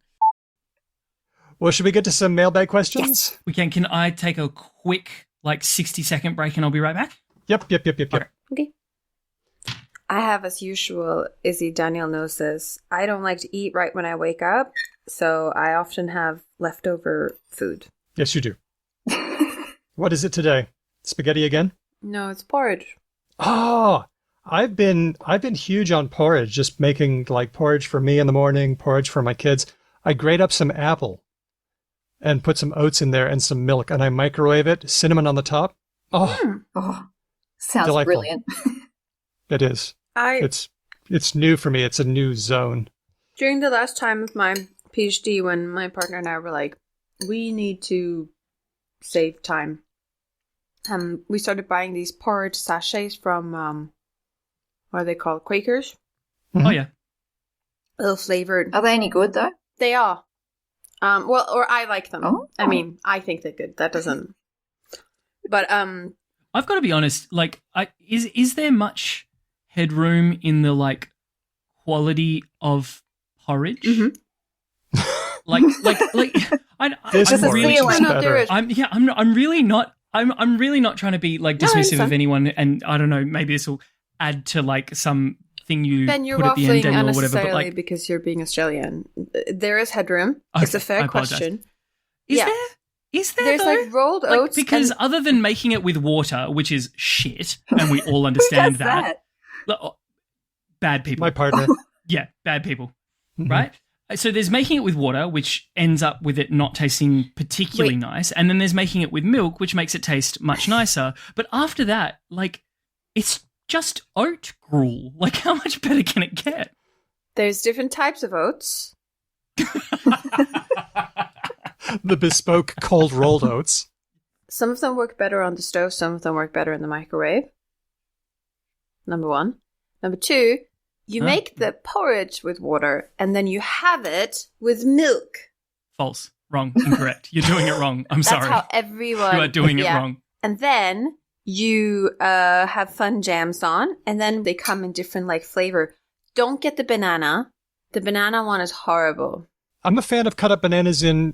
Well, should we get to some mailbag questions? Yes. We can I take a quick, 60-second break and I'll be right back? Yep. Okay. I have, as usual, Izzy, Danielle knows this. I don't like to eat right when I wake up, so I often have leftover food. Yes, you do. What is it today? Spaghetti again? No, it's porridge. Oh, I've been huge on porridge, just making porridge for me in the morning, porridge for my kids. I grate up some apple and put some oats in there and some milk, and I microwave it, cinnamon on the top. Oh, Sounds delightful. brilliant. It is. It's new for me. It's a new zone. During the last time of my PhD, when my partner and I were like, we need to save time, we started buying these porridge sachets from, what are they called? Quakers? Mm-hmm. Oh, yeah. A little flavored. Are they any good, though? They are. Or I like them. Oh. I mean, I think they're good. That doesn't... But, I've got to be honest, is there much headroom in the, quality of porridge? Mhm. This There's a porridge ceiling. is No, there better. is. I'm really not trying to be dismissive understand. of anyone, and I don't know, maybe this will add to something you Ben, you're put at the end, waffling Daniel, or whatever. unnecessarily But because you're being Australian. There is headroom. Okay, It's a fair I apologise. question. is yeah. there? Is there There's though? rolled oats. Because and- other than making it with water, which is shit, and we all Who understand does that? bad people. My partner. Yeah, bad people, Mhm. right? So there's making it with water, which ends up with it not tasting particularly nice, and then there's making it with milk, which makes it taste much nicer. But after that, it's just oat gruel. How much better can it get? There's different types of oats. The bespoke cold rolled oats. Some of them work better on the stove. Some of them work better in the microwave. Number one. Number two, you make the porridge with water and then you have it with milk. False. Wrong. Incorrect. You're doing it wrong. I'm That's sorry. how everyone... You are doing it yeah. wrong. And then you have fun jams on, and then they come in different flavor. Don't get the banana. The banana one is horrible. I'm a fan of cut up bananas in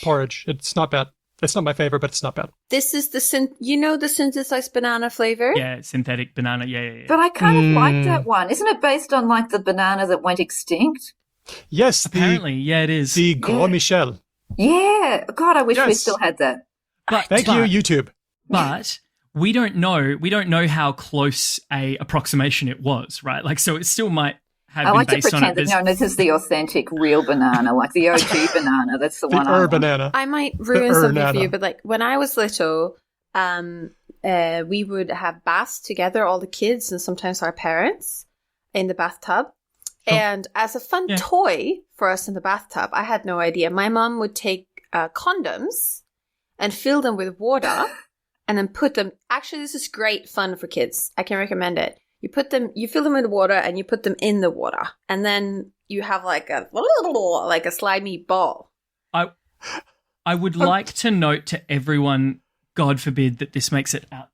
porridge. It's not bad. It's not my favorite, but it's not bad. This is the the synthesized banana flavor? Yeah, synthetic banana. Yeah. But I kind of like that one. Isn't it based on the banana that went extinct? Yes, Apparently, yeah, it is. the Gros Michel. Yeah. God, I wish we Yes. still had that. But, Thank you, YouTube. But we don't know how close a approximation it was, right? So it still might have I been like to based on it. pretend that this is the authentic real banana, the OG banana. That's the The one I want. banana. I might ruin something for Ernana. you, but when I was little, we would have baths together, all the kids and sometimes our parents, in the bathtub. And as a fun toy for us in the bathtub, I had no idea. My mom would take condoms and fill them with water and then put them. Actually, this is great fun for kids. I can recommend it. You fill them with water and you put them in the water. And then you have a slimy ball. I would like to note to everyone, God forbid that this makes it out.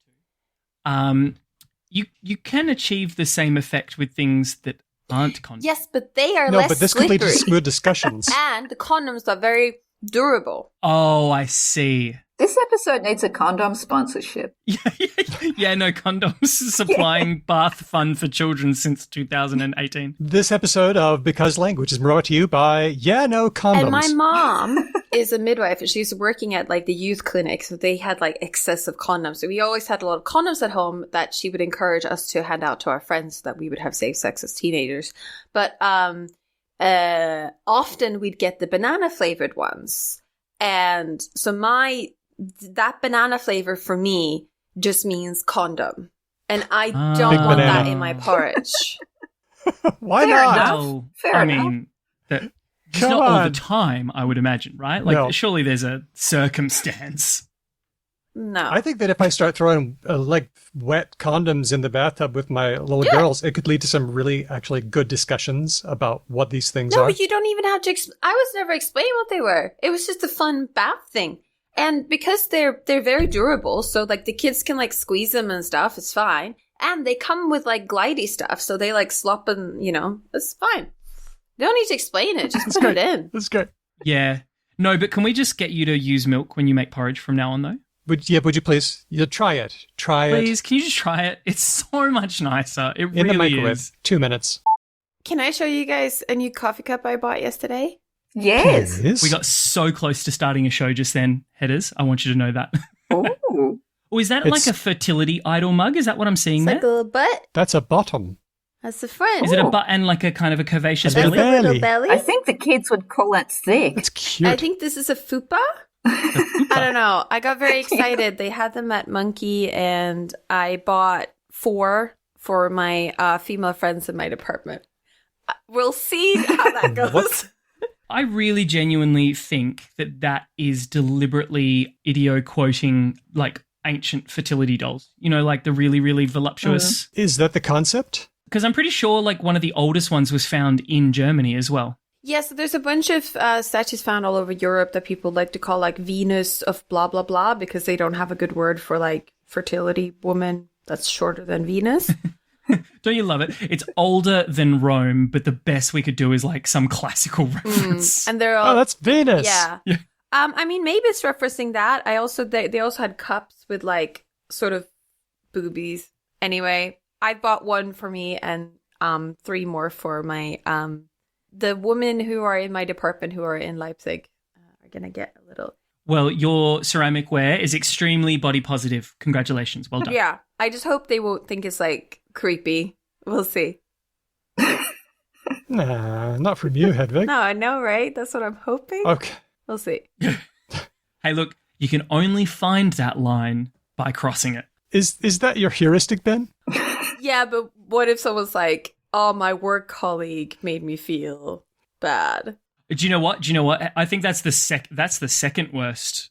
You can achieve the same effect with things that aren't condoms. Yes, but they are No, less but this could lead to slippery. smooth discussions. And the condoms are very durable. Oh, I see. This episode needs a condom sponsorship. Yeah, no, condoms supplying bath fun for children since 2018. This episode of Because Language is brought to you by condoms. And my mom is a midwife, and she's working at the youth clinic, so they had excessive condoms. So we always had a lot of condoms at home that she would encourage us to hand out to our friends so that we would have safe sex as teenagers. But often we'd get the banana flavored ones. And so that banana flavor for me just means condom. And I don't Big want banana. that in my porridge. Why Fair not? enough. Well, Fair I enough. mean, it's Come not all the on. time, I would imagine, right? Like, No. surely there's a circumstance. No. I think that if I start throwing like wet condoms in the bathtub with my little girls, it could lead to some really actually good discussions about what these things No, are. but you don't even have to. I was never explained what they were. It was just a fun bath thing, and because they're very durable, so like the kids can like squeeze them and stuff. It's fine, and they come with like glidey stuff, so they like slop and it's fine. You don't need to explain it. Just put it in. That's great. Yeah. No, but can we just get you to use milk when you make porridge from now on, though? Would you please? Try it. Try Please, can you just try it? It's so much nicer. It it in really the microwave. is. 2 minutes. Can I show you guys a new coffee cup I bought yesterday? Yes. Yes. We got so close to starting a show just then, Headers. I want you to know that. Ooh. Or is that It's- like a fertility idol mug? Is that what I'm seeing It's there? like a little butt. That's a bottom. That's the front. Is it a Ooh. butt and like a kind of a curvaceous A bit That's of the belly? little belly. belly. I think the kids would call that thick. That's cute. I think this is a fupa. I don't know. I got very excited. They had them at Monkey, and I bought 4 for my female friends in my department. We'll see how that goes. What? I really genuinely think that is deliberately idio quoting like ancient fertility dolls. You know, like the really, really voluptuous. Is that the concept? Because I'm pretty sure like one of the oldest ones was found in Germany as well. Yeah, so there's a bunch of statues found all over Europe that people like to call like Venus of blah, blah, blah, because they don't have a good word for like fertility woman that's shorter than Venus. Don't you love it? It's older than Rome, but the best we could do is like some classical reference. And they're all... Oh, that's Venus. Yeah. Yeah. I mean, maybe it's referencing that. They also had cups with like sort of boobies. Anyway, I bought 1 for me and 3 more for my the women who are in my department who are in Leipzig are gonna get a little. Well, your ceramic ware is extremely body positive. Congratulations. Well done. Yeah, I just hope they won't think it's like creepy. We'll see. Nah, not from you, Hedvig. No, I know, right? That's what I'm hoping. Okay. We'll see. Hey, look, you can only find that line by crossing it. Is that your heuristic, Ben? Yeah, but what if someone's like, "Oh, my work colleague made me feel bad." Do you know what? I think that's the second worst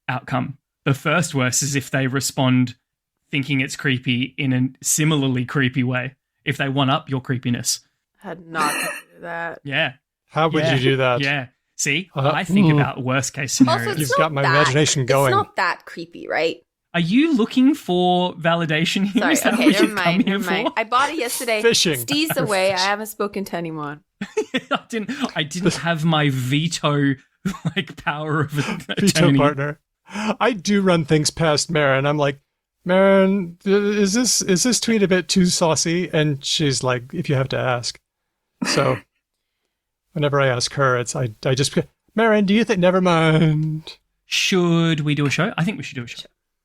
outcome. The first worst is if they respond thinking it's creepy in a similarly creepy way. If they one up your creepiness. I had not to do that. Yeah. How would Yeah. you do that? Yeah. See, I think about worst case scenarios. Also, it's You've got not my imagination going. It's not that creepy, right? Are you looking for validation here? Sorry. Is that Okay, what never you've come mind. here Never mind. for? I bought it yesterday. Fishing. Steve's away. I haven't spoken to anyone. I didn't have my veto like power of an Veto attorney. partner. I do run things past Marin. I'm like, Marin, is this tweet a bit too saucy? And she's like, if you have to ask. So whenever I ask her, I just Marin, do you think? Never mind. Should we do a show? I think we should do a show.